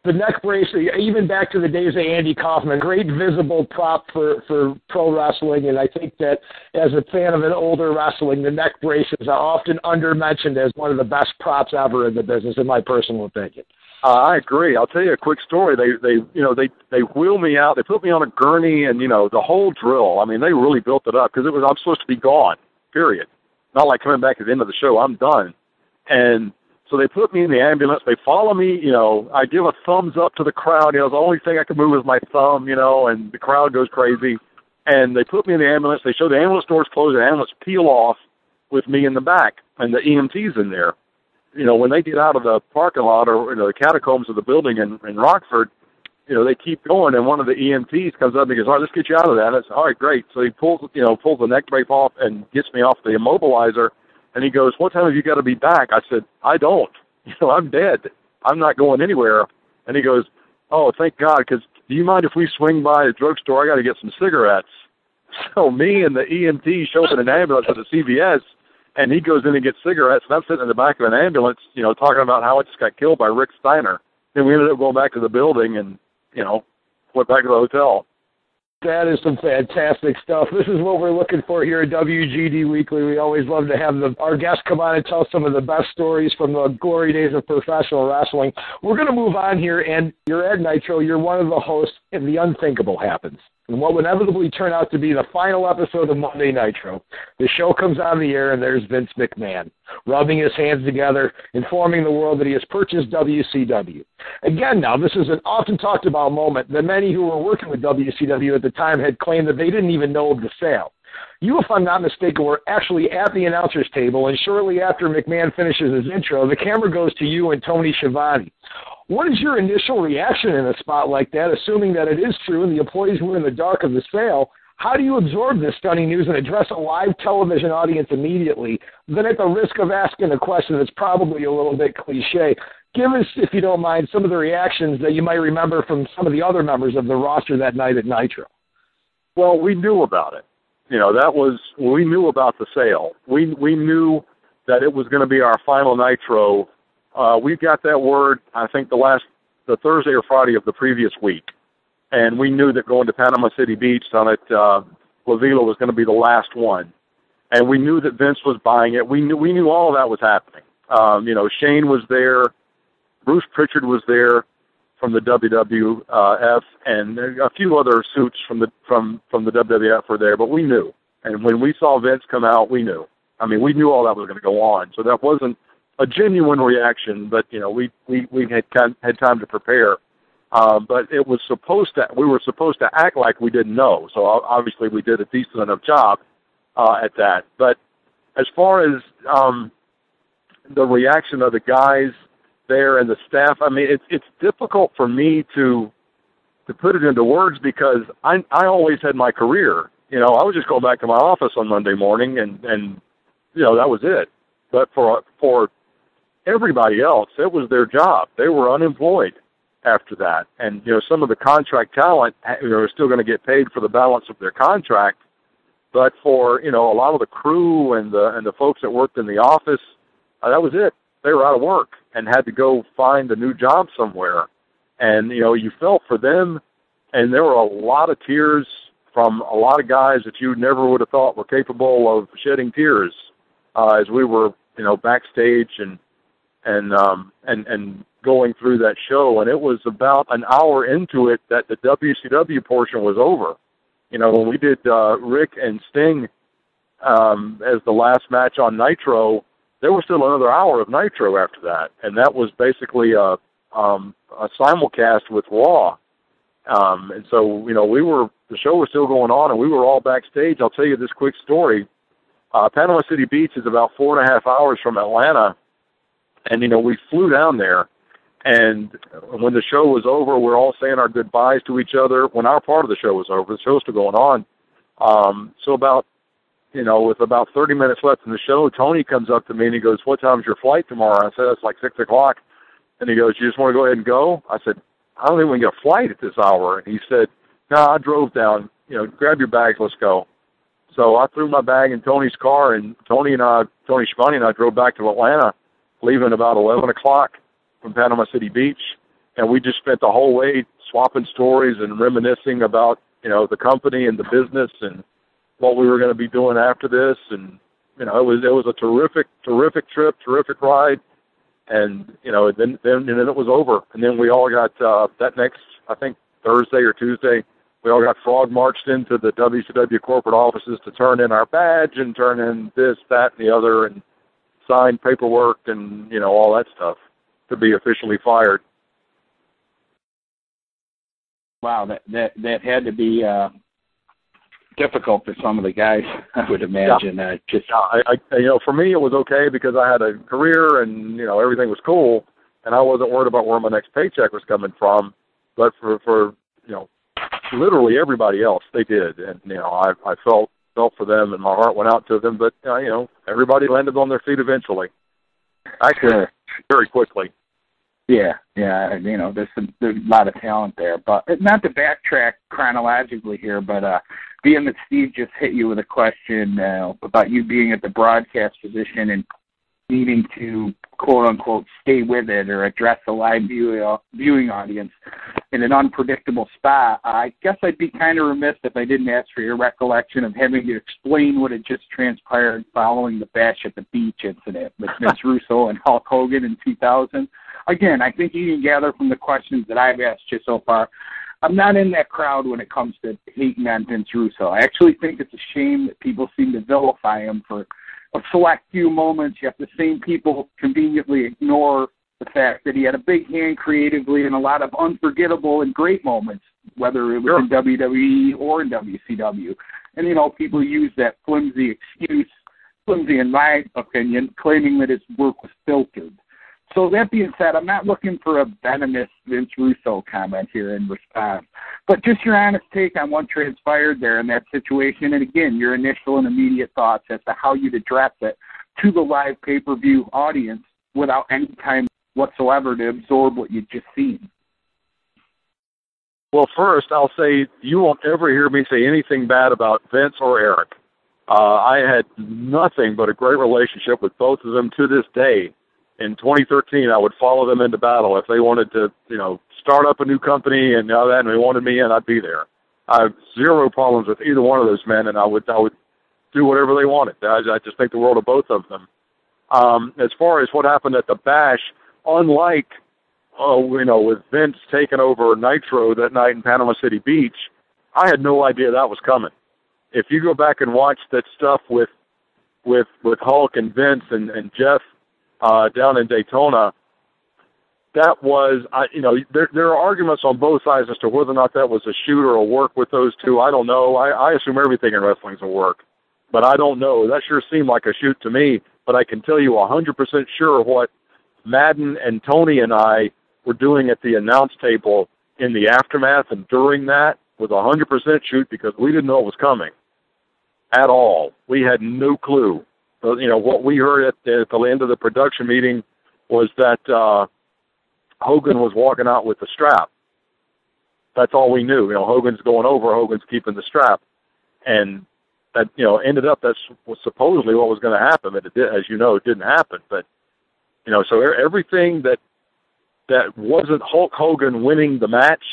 The neck brace, even back to the days of Andy Kaufman, great visible prop for pro wrestling, and I think that as a fan of an older wrestling, the neck brace is often undermentioned as one of the best props ever in the business, in my personal opinion. I agree. I'll tell you a quick story. They wheel me out. They put me on a gurney, and the whole drill. I mean, they really built it up because I'm supposed to be gone. Period. Not like coming back at the end of the show. I'm done. And so they put me in the ambulance. They follow me. I give a thumbs up to the crowd. The only thing I can move is my thumb. And the crowd goes crazy. And they put me in the ambulance. They show the ambulance doors close. The ambulance peel off with me in the back, and the EMT's in there. When they get out of the parking lot or the catacombs of the building in Rockford, they keep going, and one of the EMTs comes up and goes, all right, let's get you out of that. And I said, all right, great. So he pulls the neck brace off and gets me off the immobilizer, and he goes, what time have you got to be back? I said, I don't. I'm dead. I'm not going anywhere. And he goes, oh, thank God, because do you mind if we swing by the drugstore? I got to get some cigarettes. So me and the EMT show up in an ambulance at the CVS, and he goes in and gets cigarettes, and I'm sitting in the back of an ambulance, talking about how I just got killed by Rick Steiner. Then we ended up going back to the building and, went back to the hotel. That is some fantastic stuff. This is what we're looking for here at WGD Weekly. We always love to have our guests come on and tell some of the best stories from the glory days of professional wrestling. We're going to move on here, and you're at Nitro. You're one of the hosts, and the unthinkable happens. and what would inevitably turn out to be the final episode of Monday Nitro. The show comes on the air, and there's Vince McMahon, rubbing his hands together, informing the world that he has purchased WCW. Again, now, this is an often talked about moment that many who were working with WCW at the time had claimed that they didn't even know of the sale. You, if I'm not mistaken, were actually at the announcer's table, and shortly after McMahon finishes his intro, the camera goes to you and Tony Schiavone. What is your initial reaction in a spot like that, assuming that it is true and the employees were in the dark of the sale? How do you absorb this stunning news and address a live television audience immediately? Then, at the risk of asking a question that's probably a little bit cliche, give us, if you don't mind, some of the reactions that you might remember from some of the other members of the roster that night at Nitro. Well, we knew about it. We knew about the sale. We knew that it was going to be our final Nitro. We got that word, I think, the Thursday or Friday of the previous week. And we knew that going to Panama City Beach on at La Vila was going to be the last one. And we knew that Vince was buying it. We knew all of that was happening. Shane was there. Bruce Pritchard was there from the WWF, and a few other suits from the WWF were there, but we knew. And when we saw Vince come out, we knew. I mean, we knew all that was going to go on. So that wasn't a genuine reaction, but we had time to prepare. But we were supposed to act like we didn't know. So obviously we did a decent enough job at that. But as far as the reaction of the guys there and the staff, I mean, it's difficult for me to put it into words because I always had my career. I would just go back to my office on Monday morning and that was it. But for everybody else, it was their job. They were unemployed after that. And, some of the contract talent, are still going to get paid for the balance of their contract. But for, a lot of the crew and the folks that worked in the office, that was it. They were out of work and had to go find a new job somewhere. And, you felt for them, and there were a lot of tears from a lot of guys that you never would have thought were capable of shedding tears as we were, backstage and going through that show. And it was about an hour into it that the WCW portion was over. When we did Rick and Sting as the last match on Nitro, there was still another hour of Nitro after that, and that was basically a simulcast with Raw. And so, the show was still going on, and we were all backstage. I'll tell you this quick story. Panama City Beach is about 4.5 hours from Atlanta, and, we flew down there. And when the show was over, we're all saying our goodbyes to each other. When our part of the show was over, the show's still going on. So about, with about 30 minutes left in the show, Tony comes up to me and he goes, "What time's your flight tomorrow?" I said, "It's like 6 o'clock. And he goes, "You just want to go ahead and go?" I said, "I don't think we can get a flight at this hour." And he said, "No, I drove down. Grab your bags, let's go." So I threw my bag in Tony's car, and Tony Schiavone and I drove back to Atlanta, leaving about 11 o'clock from Panama City Beach. And we just spent the whole way swapping stories and reminiscing about, the company and the business and what we were going to be doing after this. And, it was a terrific trip, terrific ride. And, then it was over. And then we all got, that next, I think, Thursday or Tuesday, we all got frog marched into the WCW corporate offices to turn in our badge and turn in this, that, and the other, and sign paperwork and, all that stuff to be officially fired. Wow, that had to be difficult for some of the guys, I would imagine. Yeah. For me, it was okay because I had a career and, everything was cool, and I wasn't worried about where my next paycheck was coming from. But for literally everybody else, they did. And, I felt for them, and my heart went out to them. But, everybody landed on their feet eventually. Actually, very quickly. Yeah, there's a lot of talent there. But not to backtrack chronologically here, but being that Steve just hit you with a question about you being at the broadcast position and needing to, quote-unquote, stay with it or address a live viewing audience in an unpredictable spot, I guess I'd be kind of remiss if I didn't ask for your recollection of having to explain what had just transpired following the Bash at the Beach incident with Vince Russo and Hulk Hogan in 2000. Again, I think you can gather from the questions that I've asked you so far, I'm not in that crowd when it comes to hating on Vince Russo. I actually think it's a shame that people seem to vilify him for a select few moments, yet the same people conveniently ignore the fact that he had a big hand creatively in a lot of unforgettable and great moments, whether it was in WWE or in WCW. And, you know, people use that flimsy excuse, flimsy in my opinion, claiming that his work was filtered. So that being said, I'm not looking for a venomous Vince Russo comment here in response, but just your honest take on what transpired there in that situation, and again, your initial and immediate thoughts as to how you'd address it to the live pay-per-view audience without any time whatsoever to absorb what you'd just seen. Well, first, I'll say you won't ever hear me say anything bad about Vince or Eric. I had nothing but a great relationship with both of them to this day. In 2013, I would follow them into battle. If they wanted to, you know, start up a new company and all that, and they wanted me in, I'd be there. I have zero problems with either one of those men, and I would do whatever they wanted. I just think the world of both of them. As far as what happened at the Bash, unlike, you know, with Vince taking over Nitro that night in Panama City Beach, I had no idea that was coming. If you go back and watch that stuff with Hulk and Vince and Jeff down in Daytona, that was, you know, there are arguments on both sides as to whether or not that was a shoot or a work with those two. I don't know. I assume everything in wrestling is a work, but I don't know. That sure seemed like a shoot to me, but I can tell you 100% sure what Madden and Tony and I were doing at the announce table in the aftermath and during that was 100% shoot, because we didn't know it was coming at all. We had no clue. You know, what we heard at the end of the production meeting was that Hogan was walking out with the strap. That's all we knew. You know, Hogan's going over, Hogan's keeping the strap. And that, you know, ended up, that's was supposedly what was going to happen. But it did, as you know, it didn't happen. But, you know, so everything that wasn't Hulk Hogan winning the match,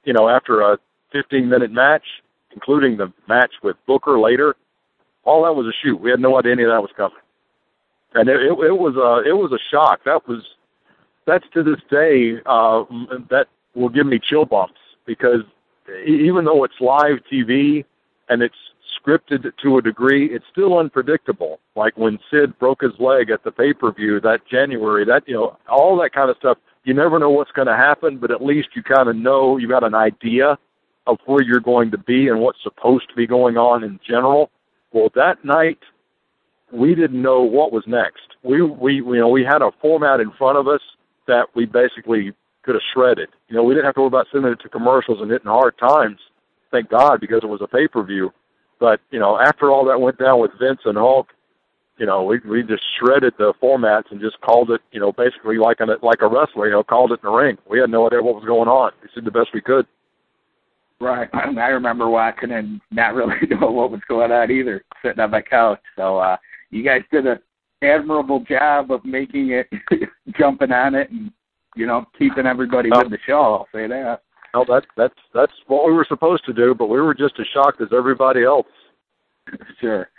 you know, after a 15-minute match, including the match with Booker later, all that was a shoot. We had no idea any of that was coming, and it was a shock. That's to this day that will give me chill bumps, because even though it's live TV and it's scripted to a degree, it's still unpredictable. Like when Sid broke his leg at the pay-per-view that January, that, you know, all that kind of stuff. You never know what's going to happen, but at least you kind of know, you got an idea of where you're going to be and what's supposed to be going on in general. Well, that night, we didn't know what was next. We had a format in front of us that we basically could have shredded. You know, we didn't have to worry about sending it to commercials and hitting hard times, thank God, because it was a pay-per-view. But, you know, after all that went down with Vince and Hulk, you know, we just shredded the formats and just called it, you know, basically like a wrestler, you know, called it in the ring. We had no idea what was going on. We did the best we could. Right. I remember watching and not really knowing what was going on either, sitting on my couch. So you guys did an admirable job of making it, jumping on it, and, you know, keeping everybody with the show. I'll say that. No, that's what we were supposed to do, but we were just as shocked as everybody else. Sure.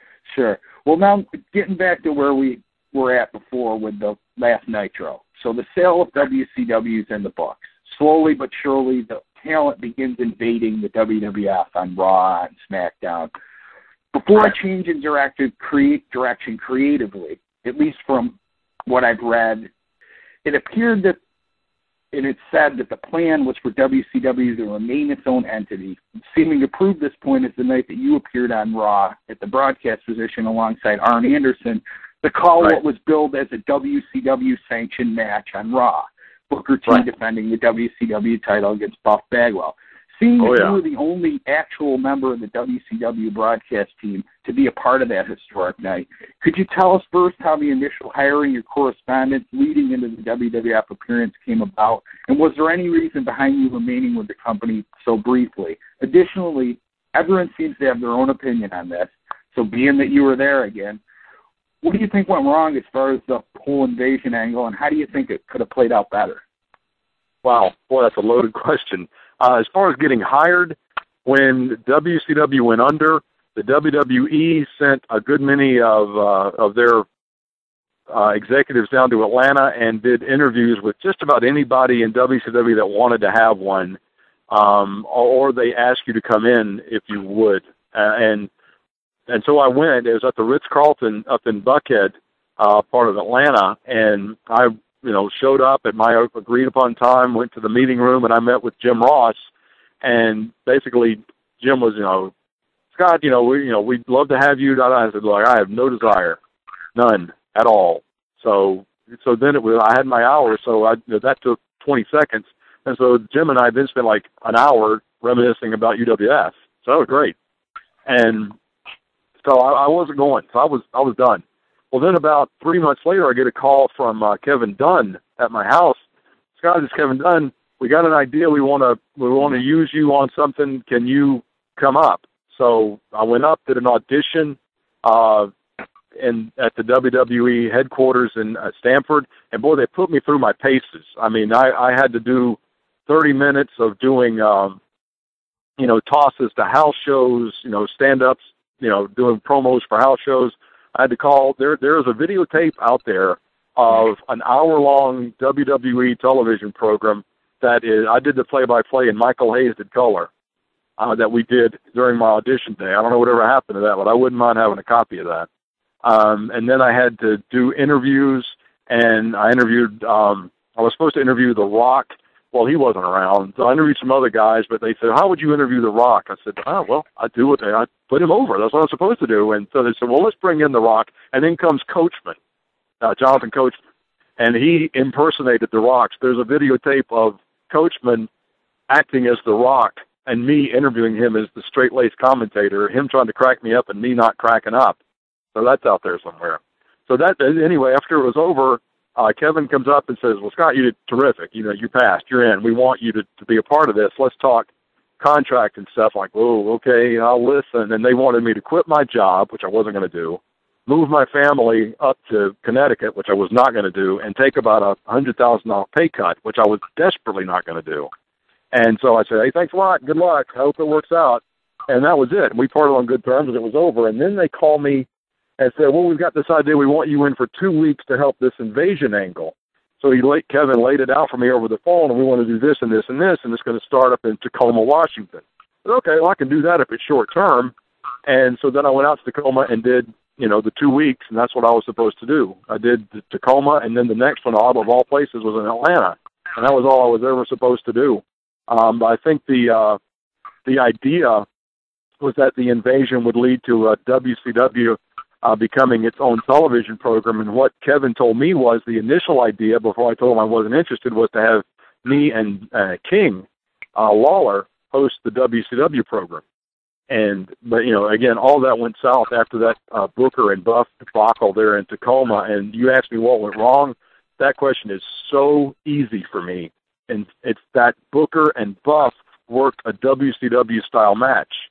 Well, now getting back to where we were at before with the last Nitro. So the sale of WCW is in the books. Slowly but surely, the talent begins invading the WWF on Raw and SmackDown. Before a change in direction creatively, at least from what I've read, it appeared that, and it said that the plan was for WCW to remain its own entity. Seeming to prove this point is the night that you appeared on Raw at the broadcast position alongside Arn Anderson to call what was billed as a WCW-sanctioned match on Raw. Booker T defending the WCW title against Buff Bagwell. Seeing that you were the only actual member of the WCW broadcast team to be a part of that historic night, could you tell us first how the initial hiring your correspondence leading into the WWF appearance came about, and was there any reason behind you remaining with the company so briefly? Additionally, everyone seems to have their own opinion on this, so being that you were there again, what do you think went wrong as far as the whole invasion angle, and how do you think it could have played out better? Wow, boy, that's a loaded question. As far as getting hired, when WCW went under, the WWE sent a good many of their executives down to Atlanta and did interviews with just about anybody in WCW that wanted to have one. or they ask you to come in if you would. And so I went. It was at the Ritz-Carlton up in Buckhead, part of Atlanta, and I, showed up at my agreed-upon time, went to the meeting room, and I met with Jim Ross. And basically, Jim was, Scott, we'd love to have you. I said, look, I have no desire, none at all. So then I had my hour, so that took 20 seconds. And so Jim and I then spent like an hour reminiscing about UWF. So that was great. And so I wasn't going. So I was done. Well, then about 3 months later, I get a call from Kevin Dunn at my house. Scott, it's Kevin Dunn. We got an idea. We want to use you on something. Can you come up? So I went up, did an audition at the WWE headquarters in Stamford, and boy, they put me through my paces. I mean, I had to do 30 minutes of doing, tosses to house shows, stand-ups, doing promos for house shows. I had to call. There's a videotape out there of an hour-long WWE television program that is. I did the play-by-play, and Michael Hayes did color. That we did during my audition day. I don't know whatever happened to that, but I wouldn't mind having a copy of that. And then I had to do interviews, and I interviewed, I was supposed to interview The Rock. Well, he wasn't around, so I interviewed some other guys, but they said, how would you interview The Rock? I said, I do it. I put him over. That's what I'm supposed to do. And so they said, well, let's bring in The Rock. And then comes Coachman, Jonathan Coachman, and he impersonated The Rock. There's a videotape of Coachman acting as The Rock, and me interviewing him as the straight-laced commentator, him trying to crack me up and me not cracking up. So that's out there somewhere. So anyway, after it was over, Kevin comes up and says, well, Scott, you did terrific. You passed. You're in. We want you to be a part of this. Let's talk contract and stuff. Like, oh, okay, I'll listen. And they wanted me to quit my job, which I wasn't going to do, move my family up to Connecticut, which I was not going to do, and take about a $100,000 pay cut, which I was desperately not going to do. And so I said, hey, thanks a lot. Good luck. I hope it works out. And that was it. We parted on good terms, and it was over. And then they called me and said, well, we've got this idea. We want you in for 2 weeks to help this invasion angle. So Kevin laid it out for me over the phone, and we want to do this and this and this, and it's going to start up in Tacoma, Washington. I said, okay, well, I can do that if it's short term. And so then I went out to Tacoma and did, the 2 weeks, and that's what I was supposed to do. I did Tacoma, and then the next one, of all places, was in Atlanta. And that was all I was ever supposed to do. I think the idea was that the invasion would lead to WCW becoming its own television program. And what Kevin told me was the initial idea, before I told him I wasn't interested, was to have me and King Lawler host the WCW program. But again, all that went south after that Booker and Buff debacle there in Tacoma. And you asked me what went wrong. That question is so easy for me. And it's that Booker and Buff worked a WCW-style match.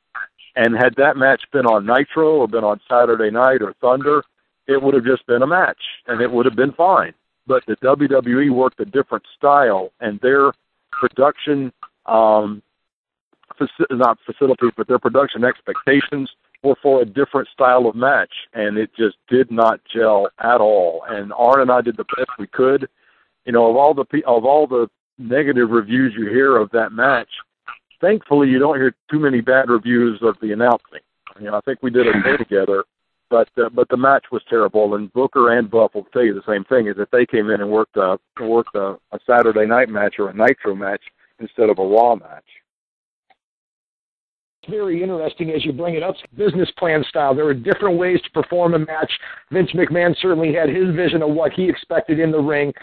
And had that match been on Nitro or been on Saturday Night or Thunder, it would have just been a match, and it would have been fine. But the WWE worked a different style, and their production, not facilities, but their production expectations were for a different style of match, and it just did not gel at all. And Arn and I did the best we could. Of all the negative reviews you hear of that match, thankfully you don't hear too many bad reviews of the announcing. I think we did okay together, but the match was terrible. And Booker and Buff will tell you the same thing: is that they came in and worked a Saturday night match or a Nitro match instead of a Raw match. Very interesting as you bring it up. Business plan style. There were different ways to perform a match. Vince McMahon certainly had his vision of what he expected in the ring.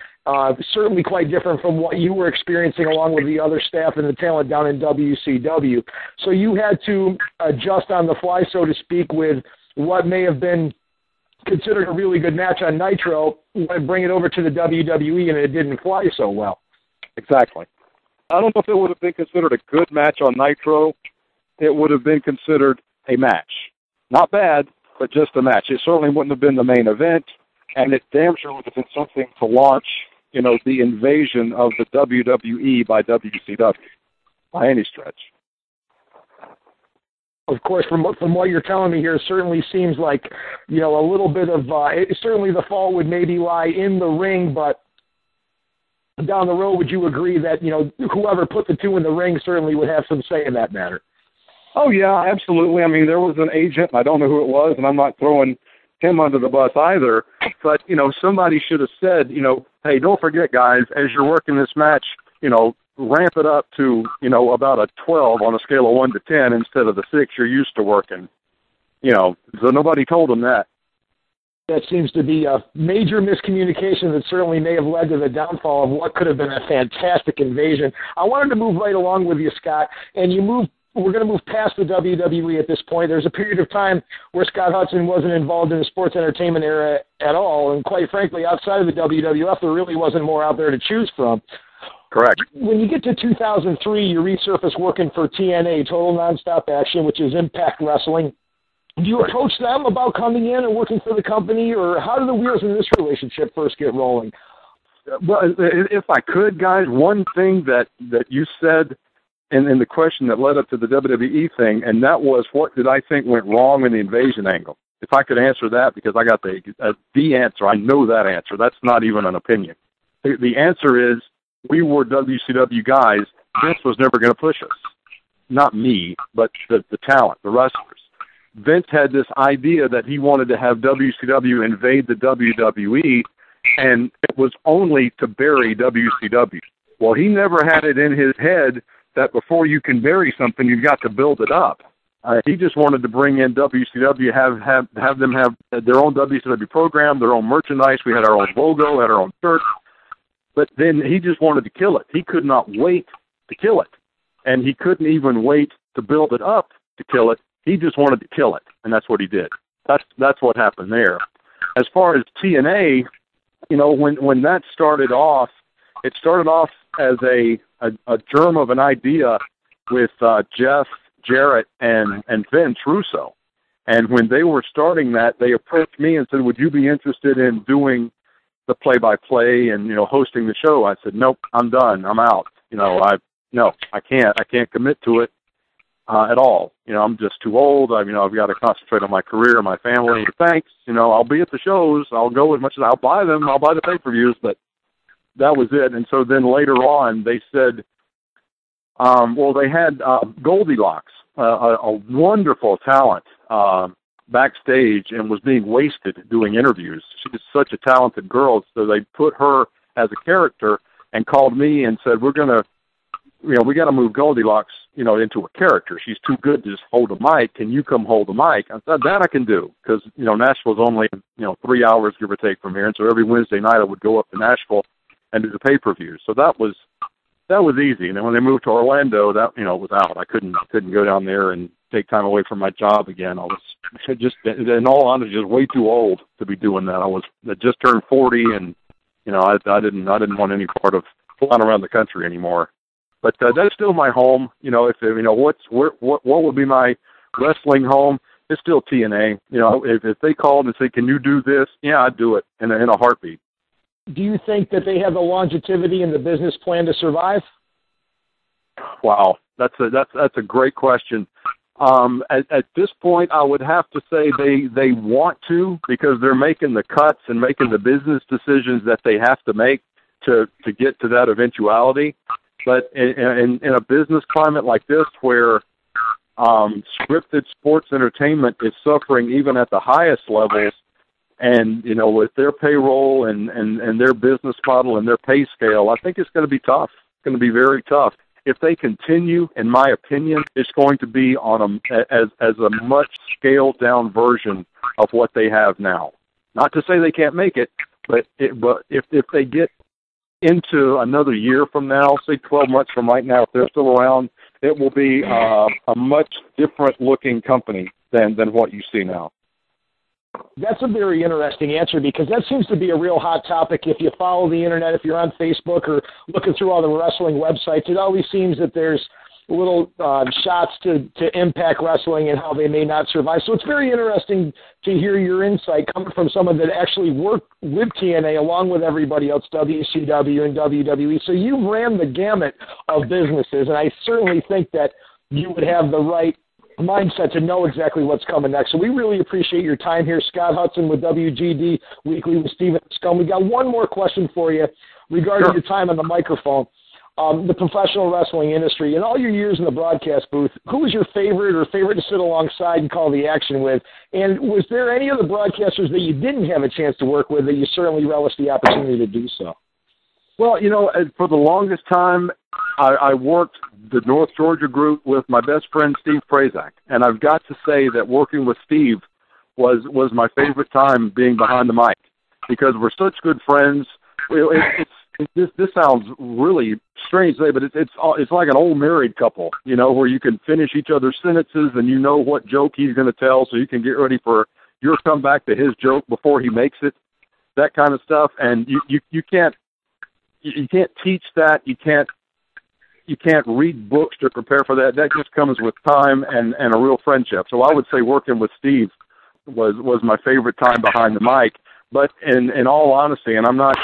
Certainly quite different from what you were experiencing along with the other staff and the talent down in WCW. So you had to adjust on the fly, so to speak, with what may have been considered a really good match on Nitro, and bring it over to the WWE, and it didn't fly so well. Exactly. I don't know if it would have been considered a good match on Nitro. It would have been considered a match. Not bad, but just a match. It certainly wouldn't have been the main event, and it damn sure would have been something to launch, the invasion of the WWE by WCW, by any stretch. Of course, from what you're telling me here, it certainly seems like, a little bit of, certainly the fall would maybe lie in the ring, but down the road, would you agree that, whoever put the two in the ring certainly would have some say in that matter? Oh, yeah, absolutely. I mean, there was an agent, and I don't know who it was, and I'm not throwing him under the bus either, but, somebody should have said, hey, don't forget, guys, as you're working this match, ramp it up to, about a 12 on a scale of 1 to 10 instead of the 6 you're used to working. So nobody told them that. That seems to be a major miscommunication that certainly may have led to the downfall of what could have been a fantastic invasion. I wanted to move right along with you, Scott, and we're going to move past the WWE at this point. There's a period of time where Scott Hudson wasn't involved in the sports entertainment era at all, and quite frankly, outside of the WWF, there really wasn't more out there to choose from. Correct. When you get to 2003, you resurface working for TNA, Total Nonstop Action, which is Impact Wrestling. Do you approach them about coming in and working for the company, or how do the wheels in this relationship first get rolling? Well, if I could, guys, one thing that you said in the question that led up to the WWE thing, and that was, what did I think went wrong in the invasion angle? If I could answer that, because I got the answer. I know that answer. That's not even an opinion. The answer is, we were WCW guys. Vince was never going to push us. Not me, but the talent, the wrestlers. Vince had this idea that he wanted to have WCW invade the WWE, and it was only to bury WCW. Well, he never had it in his head that before you can bury something, you've got to build it up. He just wanted to bring in WCW, have them have their own WCW program, their own merchandise. We had our own logo, had our own shirt. But then he just wanted to kill it. He could not wait to kill it. And he couldn't even wait to build it up to kill it. He just wanted to kill it, and that's what he did. That's what happened there. As far as TNA, when that started off, it started off as a germ of an idea with Jeff Jarrett and Vince Russo. And when they were starting that, they approached me and said, would you be interested in doing the play-by-play and, hosting the show? I said, nope, I'm done. I'm out. I can't commit to it at all. I'm just too old. I've got to concentrate on my career and my family. Thanks. I'll be at the shows. I'll go as much as I'll buy them. I'll buy the pay-per-views, but that was it. And so then later on, they said, they had Goldilocks, a wonderful talent backstage, and was being wasted doing interviews. She was such a talented girl, so they put her as a character and called me and said, we got to move Goldilocks, into a character. She's too good to just hold a mic. Can you come hold a mic? I said, that I can do, because, Nashville's only, 3 hours, give or take, from here. And so every Wednesday night I would go up to Nashville and do the pay-per-view. So that was easy. And then when they moved to Orlando, that, was out. I couldn't go down there and take time away from my job again. I was just, in all honesty, just way too old to be doing that. I just turned 40, and, I didn't want any part of flying around the country anymore. But that's still my home. What would be my wrestling home? It's still TNA. If they called and said, "Can you do this?" Yeah, I'd do it in a heartbeat. Do you think that they have the longevity and the business plan to survive? Wow, that's a great question. At this point, I would have to say they want to, because they're making the cuts and making the business decisions that they have to make to get to that eventuality. But in a business climate like this, where scripted sports entertainment is suffering even at the highest levels, and with their payroll and their business model and their pay scale, I think it's going to be tough. It's going to be very tough. If they continue, in my opinion, it's going to be on as a much scaled down version of what they have now. Not to say they can't make it, but if they get into another year from now, say 12 months from right now, if they're still around, it will be a much different looking company than what you see now. That's a very interesting answer, because that seems to be a real hot topic. If you follow the internet, if you're on Facebook or looking through all the wrestling websites, it always seems that there's little shots to Impact Wrestling and how they may not survive. So it's very interesting to hear your insight coming from someone that actually worked with TNA along with everybody else, WCW and WWE. So you ran the gamut of businesses, and I certainly think that you would have the right mindset to know exactly what's coming next. So we really appreciate your time here, Scott Hudson with WGD Weekly with Steven Scum. We got one more question for you regarding your time on the microphone. The professional wrestling industry, in all your years in the broadcast booth, who was your favorite or favorite to sit alongside and call the action with? And was there any other broadcasters that you didn't have a chance to work with that you certainly relished the opportunity to do so? Well, for the longest time, I worked the North Georgia group with my best friend, Steve Prazak. And I've got to say that working with Steve was my favorite time being behind the mic because we're such good friends. This sounds really strange to say, but it's like an old married couple, where you can finish each other's sentences and you know what joke he's going to tell, so you can get ready for your comeback to his joke before he makes it, that kind of stuff. And you can't teach that. You can't read books to prepare for that. That just comes with time and a real friendship. So I would say working with Steve was my favorite time behind the mic. But in all honesty, and I'm not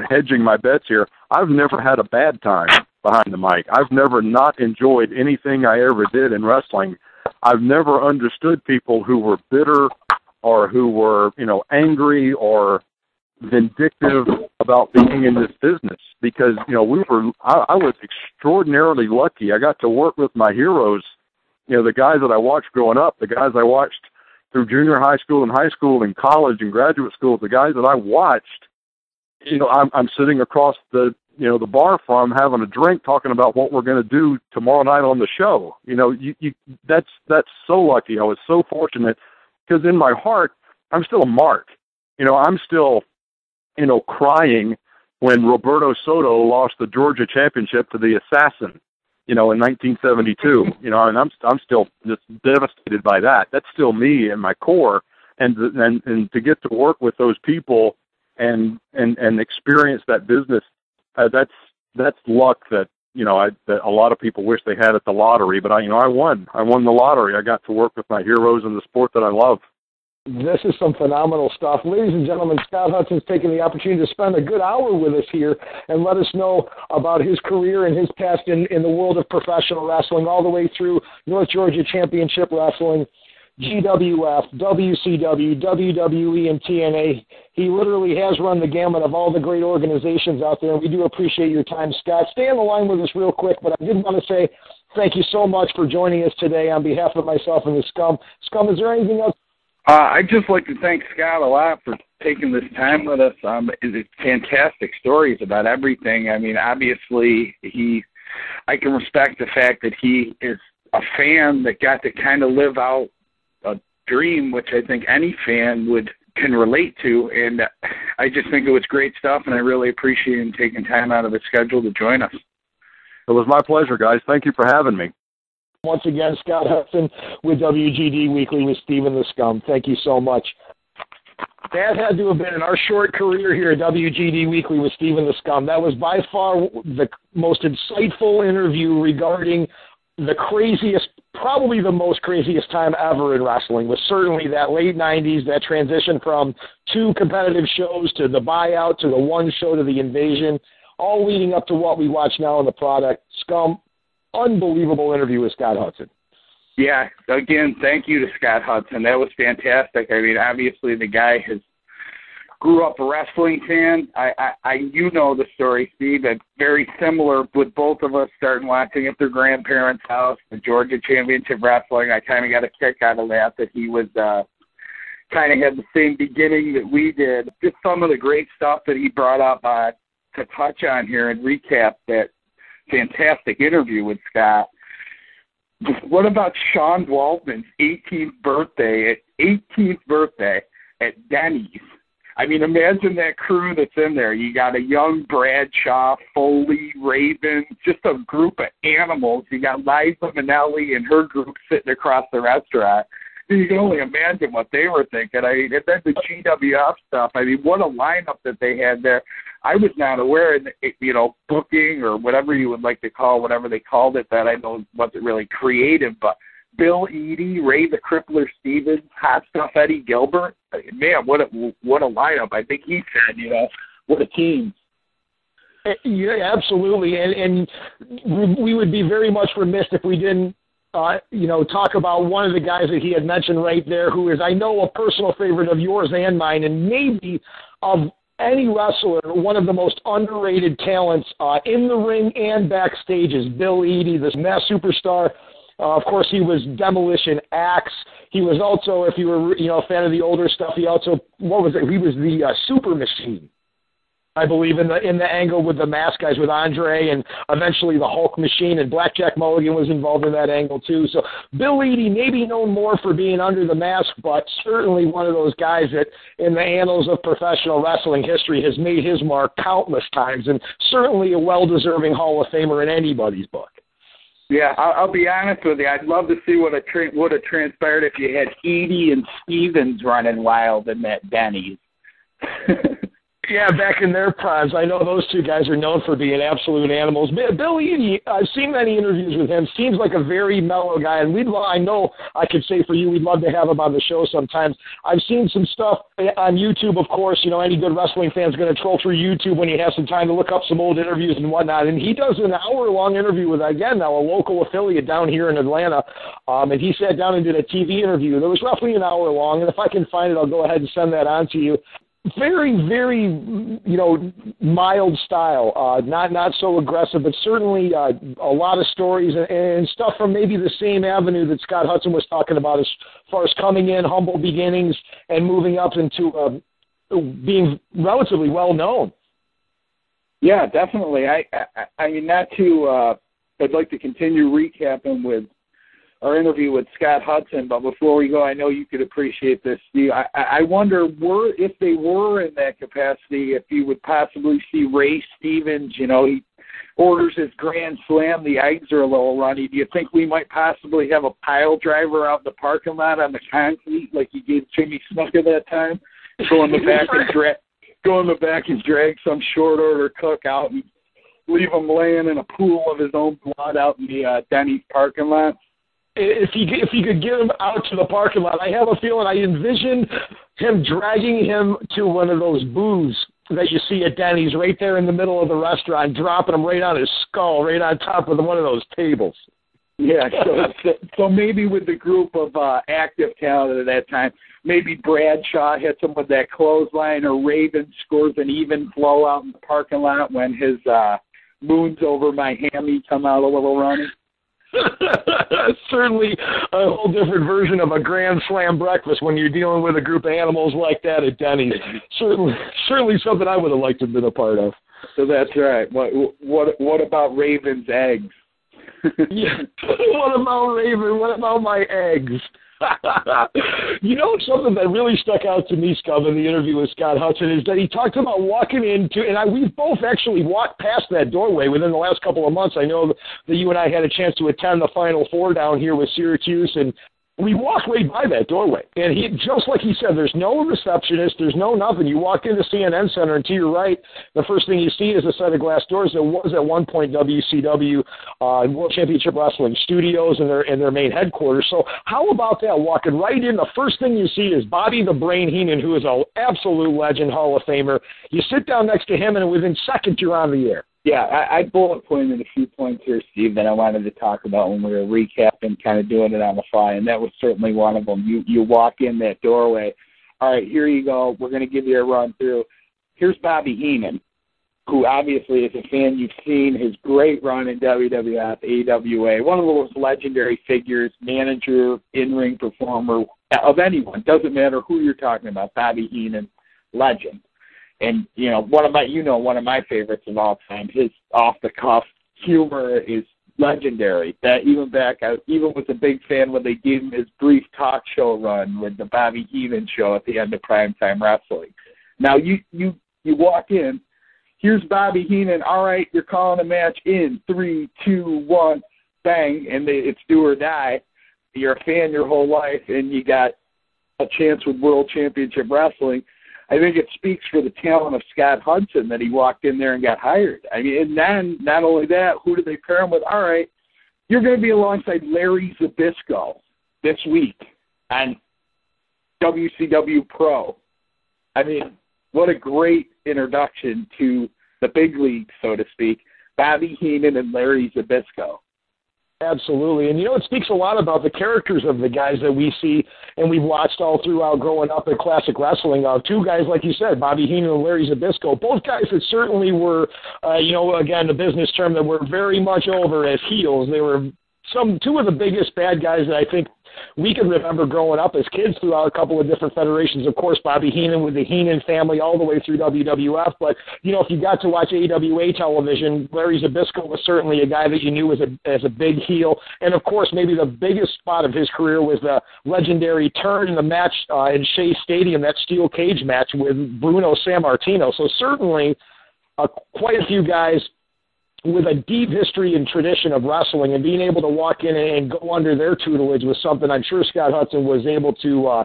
hedging my bets here, I've never had a bad time behind the mic. I've never not enjoyed anything I ever did in wrestling. I've never understood people who were bitter or who were, angry or vindictive about being in this business because, I was extraordinarily lucky. I got to work with my heroes, the guys that I watched growing up, the guys I watched through junior high school and college and graduate school, the guys that I watched. I'm sitting across the bar from having a drink talking about what we're going to do tomorrow night on the show. That's so lucky. I was so fortunate because in my heart, I'm still a mark. I'm still, crying when Roberto Soto lost the Georgia championship to the Assassin, in 1972. And I'm still just devastated by that. That's still me in my core. And to get to work with those people and experience that business, that's luck that that a lot of people wish they had at the lottery. But I won the lottery. I got to work with my heroes in the sport that I love. This is some phenomenal stuff. Ladies and gentlemen, Scott Hudson's taken the opportunity to spend a good hour with us here and let us know about his career and his past in the world of professional wrestling, all the way through North Georgia Championship Wrestling, GWF, WCW, WWE, and TNA. He literally has run the gamut of all the great organizations out there, and we do appreciate your time, Scott. Stay on the line with us real quick, but I did want to say thank you so much for joining us today on behalf of myself and the Scum. Scum, is there anything else? I'd just like to thank Scott a lot for taking this time with us. It's fantastic stories about everything. I mean, obviously, I can respect the fact that he is a fan that got to kind of live out a dream, which I think any fan can relate to. And I just think it was great stuff, and I really appreciate him taking time out of his schedule to join us. It was my pleasure, guys. Thank you for having me. Once again, Scott Hudson with WGD Weekly with Steven the Scum. Thank you so much. That had to have been in our short career here at WGD Weekly with Steven the Scum. That was by far the most insightful interview regarding the craziest, probably the most craziest time ever in wrestling, was certainly that late 90s, that transition from 2 competitive shows to the buyout to the 1 show to the invasion, all leading up to what we watch now in the product. Scum, unbelievable interview with Scott Hudson. Yeah, again, thank you to Scott Hudson. That was fantastic. I mean, obviously the guy grew up a wrestling fan. You know the story, Steve. It's very similar with both of us starting watching at their grandparents' house, the Georgia Championship Wrestling. I kind of got a kick out of that he was kind of had the same beginning that we did. Just some of the great stuff that he brought up to touch on here and recap that fantastic interview with Scott. What about Sean Waltman's 18th birthday at Demise? I mean, imagine that crew that's in there. You got a young Bradshaw, Foley, Raven, just a group of animals. You got Liza Minnelli and her group sitting across the restaurant. You can only imagine what they were thinking. I mean, and then the GWF stuff. I mean, what a lineup that they had there. I was not aware, booking or whatever you would like to call, whatever they called it, that I know wasn't really creative, but Bill Eadie, Ray the Crippler Stevens, Hot Stuff Eddie Gilbert. Man, what a lineup. I think he said, what a team. Yeah, absolutely. And we would be very much remiss if we didn't talk about one of the guys that he had mentioned right there, who is, I know, a personal favorite of yours and mine, and maybe of any wrestler, one of the most underrated talents in the ring and backstage is Bill Eadie, this mass superstar. Of course, he was Demolition Axe. He was also, if you were a fan of the older stuff, he also, he was the Super Machine, I believe, in the angle with the mask guys with Andre and eventually the Hulk Machine, and Blackjack Mulligan was involved in that angle too. So Bill Eadie may be known more for being under the mask, but certainly one of those guys that in the annals of professional wrestling history has made his mark countless times, and certainly a well-deserving Hall of Famer in anybody's book. Yeah, I'll be honest with you. I'd love to see what would have transpired if you had Eadie and Stevens running wild in that Demise. Yeah, back in their primes. I know those two guys are known for being absolute animals. Bill Eadie, I've seen many interviews with him. Seems like a very mellow guy, and I know I could say for you, we'd love to have him on the show sometimes. I've seen some stuff on YouTube, of course. Any good wrestling fan's going to troll through YouTube when he has some time to look up some old interviews and whatnot. And he does an hour-long interview with, again, now a local affiliate down here in Atlanta. And he sat down and did a TV interview that was roughly an hour long. And if I can find it, I'll go ahead and send that on to you. Very, very, mild style, not so aggressive, but certainly a lot of stories and stuff from maybe the same avenue that Scott Hudson was talking about as far as coming in, humble beginnings, and moving up into being relatively well known. Yeah, definitely. I mean, I'd like to continue recapping with our interview with Scott Hudson, but before we go, I know you could appreciate this, Steve. I wonder if they were in that capacity, if you would possibly see Ray Stevens. He orders his Grand Slam, the eggs are a little runny. Do you think we might possibly have a pile driver out in the parking lot on the concrete like he gave Jimmy Snuka that time? Go in the back and drag some short order cook out and leave him laying in a pool of his own blood out in the Denny's parking lot? If he could get him out to the parking lot, I have a feeling I envision him dragging him to one of those booths that you see at Denny's right there in the middle of the restaurant, dropping him right on his skull, right on top of one of those tables. Yeah, so maybe with the group of active talent at that time, maybe Bradshaw hits him with that clothesline, or Raven scores an even flow out in the parking lot when his moons over my hammy come out a little runny. Certainly a whole different version of a Grand Slam breakfast when you're dealing with a group of animals like that at Denny's. Certainly something I would have liked to have been a part of. So that's right. What about Raven's eggs? Yeah. What about Raven? What about my eggs? Something that really stuck out to me, Scum, in the interview with Scott Hudson is that he talked about walking into, and we've both actually walked past that doorway within the last couple of months. I know that you and I had a chance to attend the Final Four down here with Syracuse, and we walked right by that doorway. And just like he said, there's no receptionist, there's no nothing. You walk into CNN Center, and to your right, the first thing you see is a set of glass doors that was at one point WCW World Championship Wrestling Studios and their main headquarters. So how about that? Walking right in, the first thing you see is Bobby the Brain Heenan, who is an absolute legend, Hall of Famer. You sit down next to him, and within seconds, you're on the air. Yeah, I bullet pointed a few points here, Steve, that I wanted to talk about when we were recapping, kind of doing it on the fly, and that was certainly one of them. You walk in that doorway. All right, here you go. We're going to give you a run through. Here's Bobby Heenan, who obviously, as a fan, you've seen his great run in WWF, AWA, one of the most legendary figures, manager, in-ring performer of anyone. Doesn't matter who you're talking about. Bobby Heenan, legend. And, one of my favorites of all time, his off-the-cuff humor is legendary. That I was a big fan when they gave him his brief talk show run with the Bobby Heenan show at the end of Primetime Wrestling. Now, you walk in, here's Bobby Heenan, all right, you're calling a match in 3, 2, 1, bang, and it's do or die. You're a fan your whole life, and you got a chance with World Championship Wrestling. I think it speaks for the talent of Scott Hudson that he walked in there and got hired. I mean, and then not only that, who do they pair him with? All right, you're going to be alongside Larry Zbyszko this week on WCW Pro. I mean, what a great introduction to the big league, so to speak. Bobby Heenan and Larry Zbyszko. Absolutely. And, it speaks a lot about the characters of the guys that we see and we've watched all throughout growing up in classic wrestling. Two guys, like you said, Bobby Heenan and Larry Zbyszko, both guys that certainly were, again, the business term, that were very much over as heels. They were two of the biggest bad guys that I think we can remember growing up as kids throughout a couple of different federations. Of course, Bobby Heenan with the Heenan family all the way through WWF. But, if you got to watch AWA television, Larry Zbyszko was certainly a guy that you knew as a big heel. And, of course, maybe the biggest spot of his career was the legendary turn in the match in Shea Stadium, that steel cage match with Bruno Sammartino. So certainly quite a few guys with a deep history and tradition of wrestling, and being able to walk in and go under their tutelage was something I'm sure Scott Hudson was able to,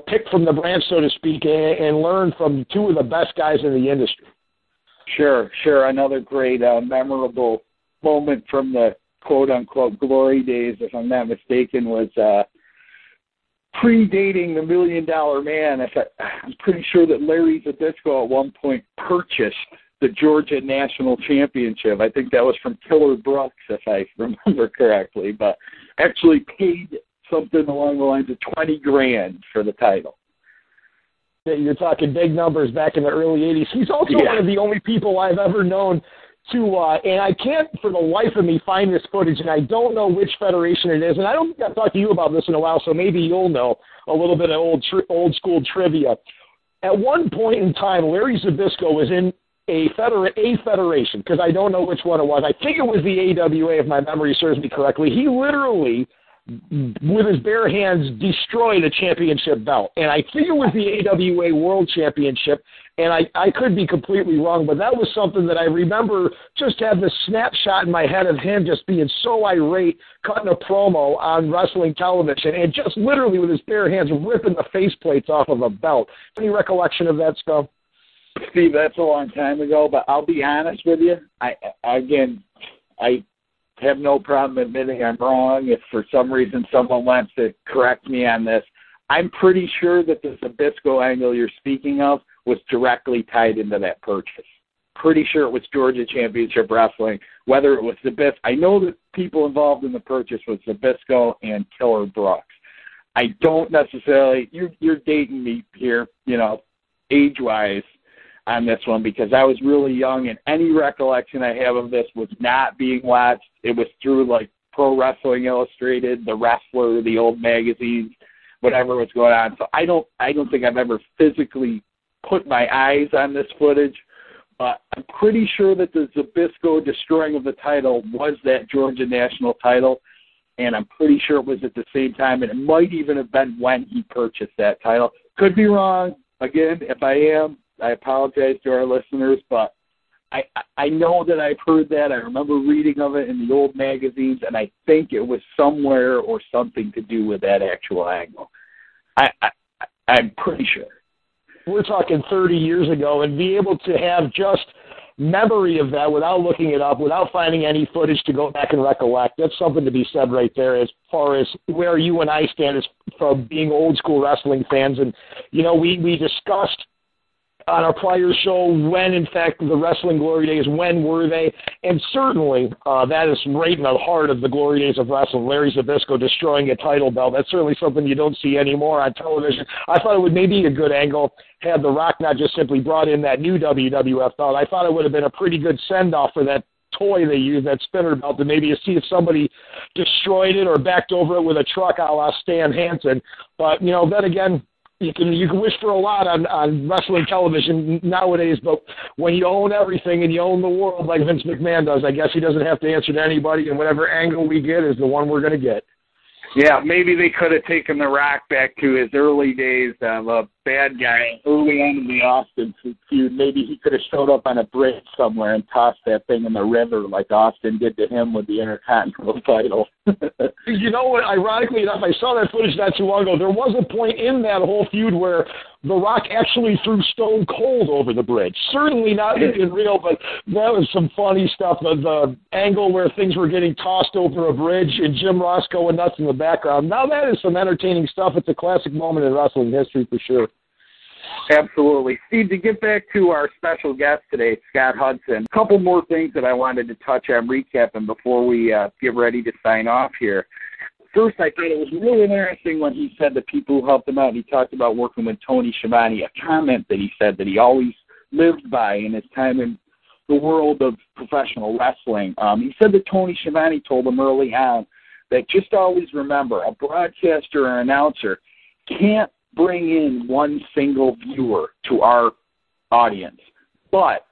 pick from the branch, so to speak, and learn from two of the best guys in the industry. Sure. Another great memorable moment from the quote-unquote glory days, if I'm not mistaken, was predating the $1 Million Man. I'm pretty sure that Larry Zbyszko at one point purchased the Georgia National Championship. I think that was from Killer Brooks, if I remember correctly, but actually paid something along the lines of $20,000 for the title. You're talking big numbers back in the early 80s. He's also one of the only people I've ever known to, and I can't for the life of me find this footage, and I don't know which federation it is, and I don't think I've talked to you about this in a while, so maybe you'll know a little bit of old school trivia. At one point in time, Larry Zbyszko was in a federation, because I don't know which one it was. I think it was the AWA, if my memory serves me correctly. He literally, with his bare hands, destroyed a championship belt. And I think it was the AWA World Championship, and I could be completely wrong, but that was something that I remember just had this snapshot in my head of him just being so irate, cutting a promo on wrestling television, and just literally with his bare hands ripping the faceplates off of a belt. Any recollection of that, Scum? Steve, that's a long time ago, but I'll be honest with you. I have no problem admitting I'm wrong. If for some reason someone wants to correct me on this, I'm pretty sure that the Zbyszko angle you're speaking of was directly tied into that purchase. Pretty sure it was Georgia Championship Wrestling, whether it was Zbyszko. I know that people involved in the purchase was Zbyszko and Killer Brooks. I don't necessarily, you're dating me here, age-wise, on this one, because I was really young, and any recollection I have of this was not being watched. It was through like Pro Wrestling Illustrated, The Wrestler, the old magazines, whatever was going on. So I don't think I've ever physically put my eyes on this footage, but I'm pretty sure that the Zbyszko destroying of the title was that Georgia National title, and I'm pretty sure it was at the same time, and it might even have been when he purchased that title. Could be wrong. Again, if I am, I apologize to our listeners, but I know that I've heard that. I remember reading of it in the old magazines, and I think it was somewhere or something to do with that actual angle. I'm pretty sure. We're talking 30 years ago, and be able to have just memory of that without looking it up, without finding any footage to go back and recollect, that's something to be said right there as far as where you and I stand as from being old school wrestling fans. And, we discussed on our prior show when, in fact, the wrestling glory days, when were they? And certainly that is right in the heart of the glory days of wrestling. Larry Zbyszko destroying a title belt. That's certainly something you don't see anymore on television. I thought it would maybe be a good angle had The Rock not just simply brought in that new WWF belt. I thought it would have been a pretty good send-off for that toy they used, that spinner belt, to maybe see if somebody destroyed it or backed over it with a truck a la Stan Hansen. But, then again, you can wish for a lot on wrestling television nowadays, but when you own everything and you own the world like Vince McMahon does, I guess he doesn't have to answer to anybody, and whatever angle we get is the one we're going to get. Yeah, maybe they could have taken The Rock back to his early days of a bad guy early on in the Austin feud. Maybe he could have showed up on a bridge somewhere and tossed that thing in the river like Austin did to him with the Intercontinental title. You know what? Ironically enough, I saw that footage not too long ago. There was a point in that whole feud where The Rock actually threw Stone Cold over the bridge. Certainly not in real, but that was some funny stuff. The angle where things were getting tossed over a bridge and Jim Ross going nuts in the background. Now that is some entertaining stuff. It's a classic moment in wrestling history for sure. Absolutely. Steve, to get back to our special guest today, Scott Hudson, a couple more things that I wanted to touch on recapping before we get ready to sign off here. First, I thought it was really interesting when he said the people who helped him out. He talked about working with Tony Schiavone, a comment that he said that he always lived by in his time in the world of professional wrestling. He said that Tony Schiavone told him early on that just always remember, a broadcaster or announcer can't bring in one single viewer to our audience, but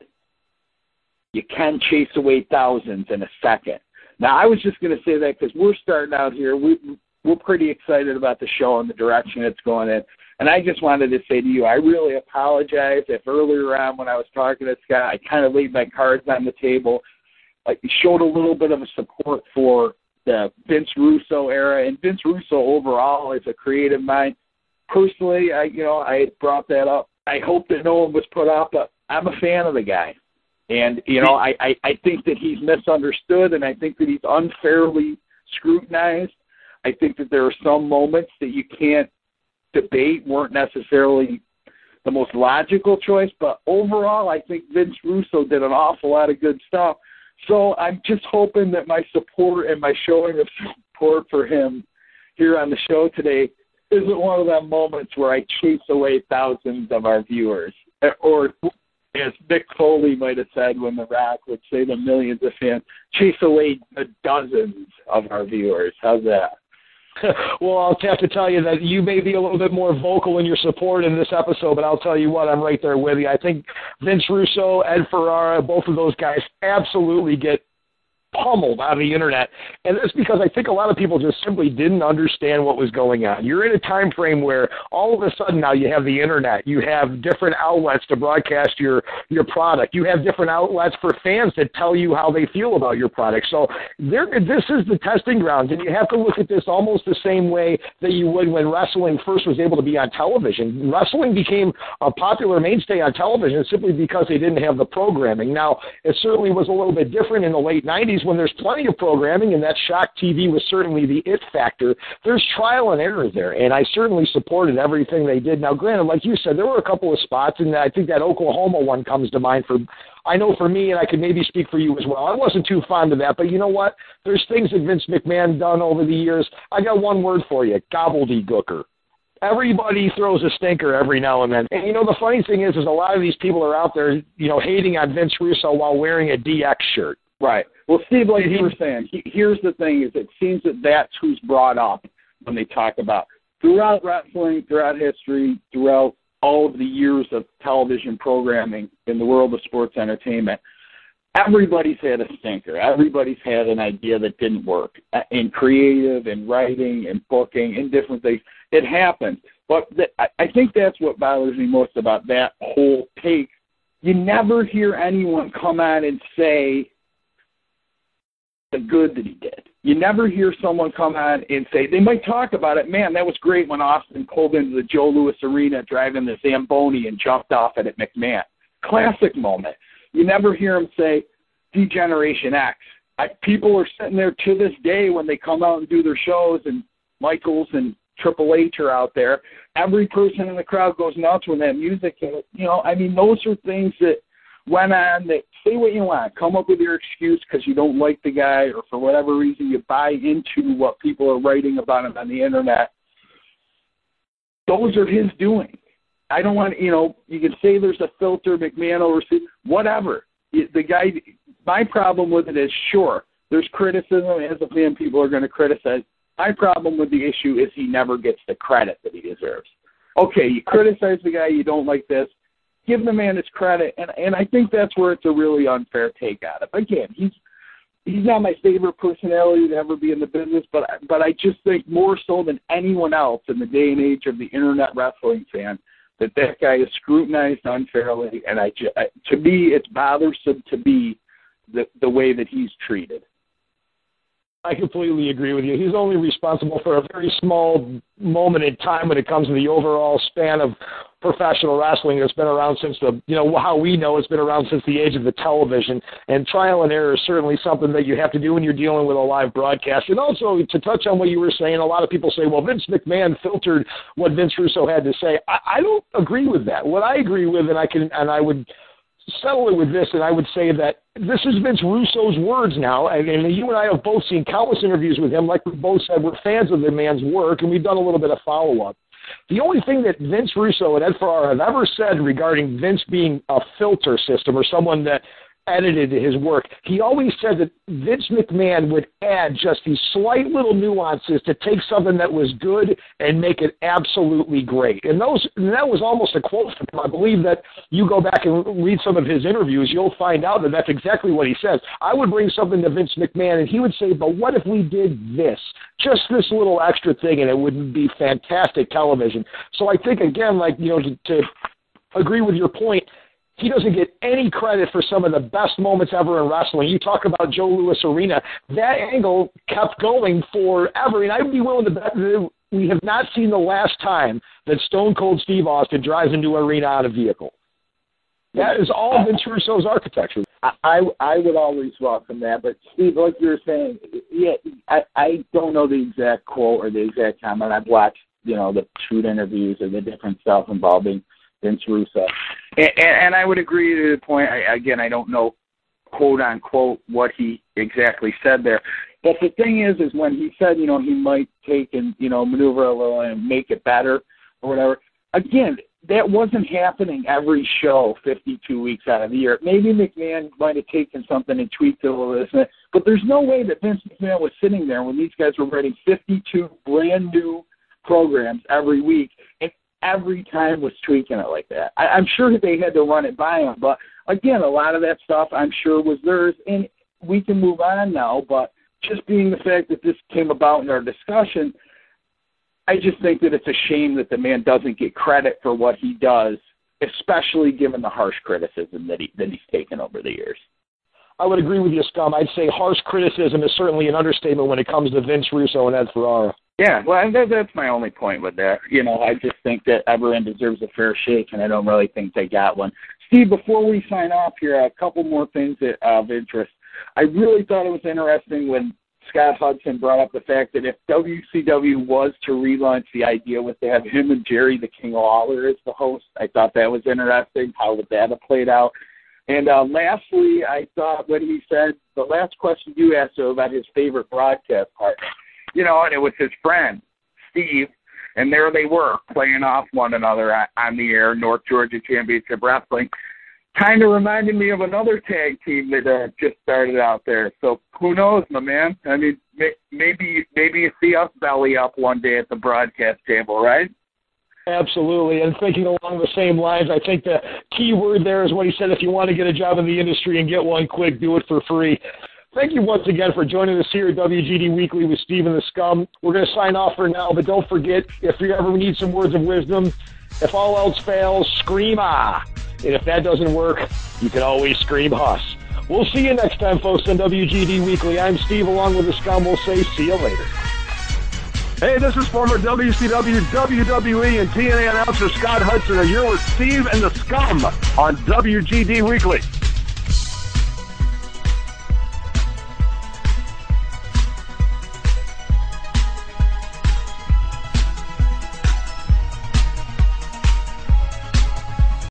you can chase away thousands in a second. Now, I was just going to say that because we're starting out here. We're pretty excited about the show and the direction it's going in. And I just wanted to say to you, I really apologize if earlier on when I was talking to Scott, I kind of laid my cards on the table. Like, showed a little bit of a support for the Vince Russo era. And Vince Russo overall is a creative mind. Personally, I brought that up. I hope that no one was put off, but I'm a fan of the guy. And, I think that he's misunderstood, and I think that he's unfairly scrutinized. I think that there are some moments that you can't debate weren't necessarily the most logical choice, but overall I think Vince Russo did an awful lot of good stuff. So I'm just hoping that my support and my showing of support for him here on the show today isn't one of them moments where I chase away thousands of our viewers, or as Mick Foley might have said when The Rock would say to millions of fans, chase away the dozens of our viewers. How's that? Well, I'll have to tell you that you may be a little bit more vocal in your support in this episode, but I'll tell you what, I'm right there with you. I think Vince Russo, Ed Ferrara, both of those guys absolutely get pummeled on the internet, and that's because I think a lot of people just simply didn't understand what was going on. You're in a time frame where all of a sudden now you have the internet, you have different outlets to broadcast your product, you have different outlets for fans that tell you how they feel about your product. So this is the testing ground, and you have to look at this almost the same way that you would when wrestling first was able to be on television. Wrestling became a popular mainstay on television simply because they didn't have the programming. Now, it certainly was a little bit different in the late 90s when there's plenty of programming, and that shock TV was certainly the it factor. There's trial and error there, and I certainly supported everything they did. Now, granted, like you said, there were a couple of spots, and I think that Oklahoma one comes to mind for me, and I could maybe speak for you as well. I wasn't too fond of that, but you know what? There's things that Vince McMahon done over the years. I got one word for you, gobbledygooker. Everybody throws a stinker every now and then. And, the funny thing is a lot of these people are out there, hating on Vince Russo while wearing a DX shirt. Right. Well, Steve, like you were saying, here's the thing is it seems that that's who's brought up when they talk about throughout wrestling, throughout history, throughout all of the years of television programming in the world of sports entertainment, everybody's had a stinker. Everybody's had an idea that didn't work in creative, in writing, in booking, in different things. It happens. But I think that's what bothers me most about that whole take. You never hear anyone come on and say the good that he did. You never hear someone come on and say, they might talk about it, man, that was great when Austin pulled into the Joe Louis Arena driving the Zamboni and jumped off it at McMahon. Classic moment. You never hear him say, D-Generation X. People are sitting there to this day when they come out and do their shows, and Michaels and Triple H are out there. Every person in the crowd goes nuts when that music hit. Those are things that went on that say what you want. Come up with your excuse because you don't like the guy or for whatever reason you buy into what people are writing about him on the internet. Those are his doing. I don't want you can say there's a filter, McMahon overseas, whatever. The guy, my problem with it is, sure, there's criticism. As a fan, people are going to criticize. My problem with the issue is he never gets the credit that he deserves. Okay, you criticize the guy, you don't like this. Give the man his credit, and I think that's where it's a really unfair take on it. Again, he's not my favorite personality to ever be in the business, but I just think more so than anyone else in the day and age of the internet wrestling fan that guy is scrutinized unfairly, and to me it's bothersome to be the way that he's treated. I completely agree with you. He's only responsible for a very small moment in time when it comes to the overall span of professional wrestling that's been around since how we know it's been around since the age of the television. And trial and error is certainly something that you have to do when you're dealing with a live broadcast. And also, to touch on what you were saying, a lot of people say, well, Vince McMahon filtered what Vince Russo had to say. I don't agree with that. What I agree with, and I would settle it with this, and I would say that this is Vince Russo's words now, and you and I have both seen countless interviews with him. Like we both said, we're fans of the man's work, and we've done a little bit of follow-up. The only thing that Vince Russo and Ed Ferrara have ever said regarding Vince being a filter system or someone that edited his work, he always said that Vince McMahon would add just these slight little nuances to take something that was good and make it absolutely great. And that was almost a quote from him. I believe that you go back and read some of his interviews, you'll find out that that's exactly what he says. I would bring something to Vince McMahon, and he would say, but what if we did this? Just this little extra thing, and it would be fantastic television. So I think, again, to agree with your point, he doesn't get any credit for some of the best moments ever in wrestling. You talk about Joe Louis Arena. That angle kept going forever, and I'd be willing to bet that we have not seen the last time that Stone Cold Steve Austin drives into an arena on a vehicle. That is all Vince Russo's architecture. I would always welcome that, but Steve, like you were saying, I don't know the exact quote or the exact comment. I've watched, the shoot interviews or the different stuff involving Vince Russo. And I would agree to the point, I don't know, quote unquote, what he exactly said there. But the thing is when he said, he might take and, maneuver a little and make it better or whatever, again, that wasn't happening every show 52 weeks out of the year. Maybe McMahon might have taken something and tweaked it a little bit, but there's no way that Vince McMahon was sitting there when these guys were writing 52 brand new programs every week, and every time was tweaking it like that. I'm sure they had to run it by him, but again, a lot of that stuff I'm sure was theirs, and we can move on now, but just being the fact that this came about in our discussion, I just think that it's a shame that the man doesn't get credit for what he does, especially given the harsh criticism that he's taken over the years. I would agree with you, Scum. I'd say harsh criticism is certainly an understatement when it comes to Vince Russo and Ed Ferrara. Yeah, well, that's my only point with that. I just think that everyone deserves a fair shake, and I don't really think they got one. Steve, before we sign off here, a couple more things of interest. I really thought it was interesting when Scott Hudson brought up the fact that if WCW was to relaunch the idea with to have him and Jerry the King Lawler as the host, I thought that was interesting. How would that have played out? And lastly, I thought when he said, the last question you asked him about his favorite broadcast partner, and it was his friend, Steve, and there they were playing off one another on the air, North Georgia Championship Wrestling. Kind of reminded me of another tag team that just started out there. So who knows, my man? I mean, maybe you see us belly up one day at the broadcast table, right? Absolutely, and thinking along the same lines, I think the key word there is what he said, if you want to get a job in the industry and get one quick, do it for free. Thank you once again for joining us here at WGD Weekly with Steve and the Scum. We're going to sign off for now, but don't forget, if you ever need some words of wisdom, if all else fails, scream ah. And if that doesn't work, you can always scream huss. We'll see you next time, folks, on WGD Weekly. I'm Steve, along with the Scum. We'll say see you later. Hey, this is former WCW, WWE, and TNA announcer Scott Hudson, and you're with Steve and the Scum on WGD Weekly.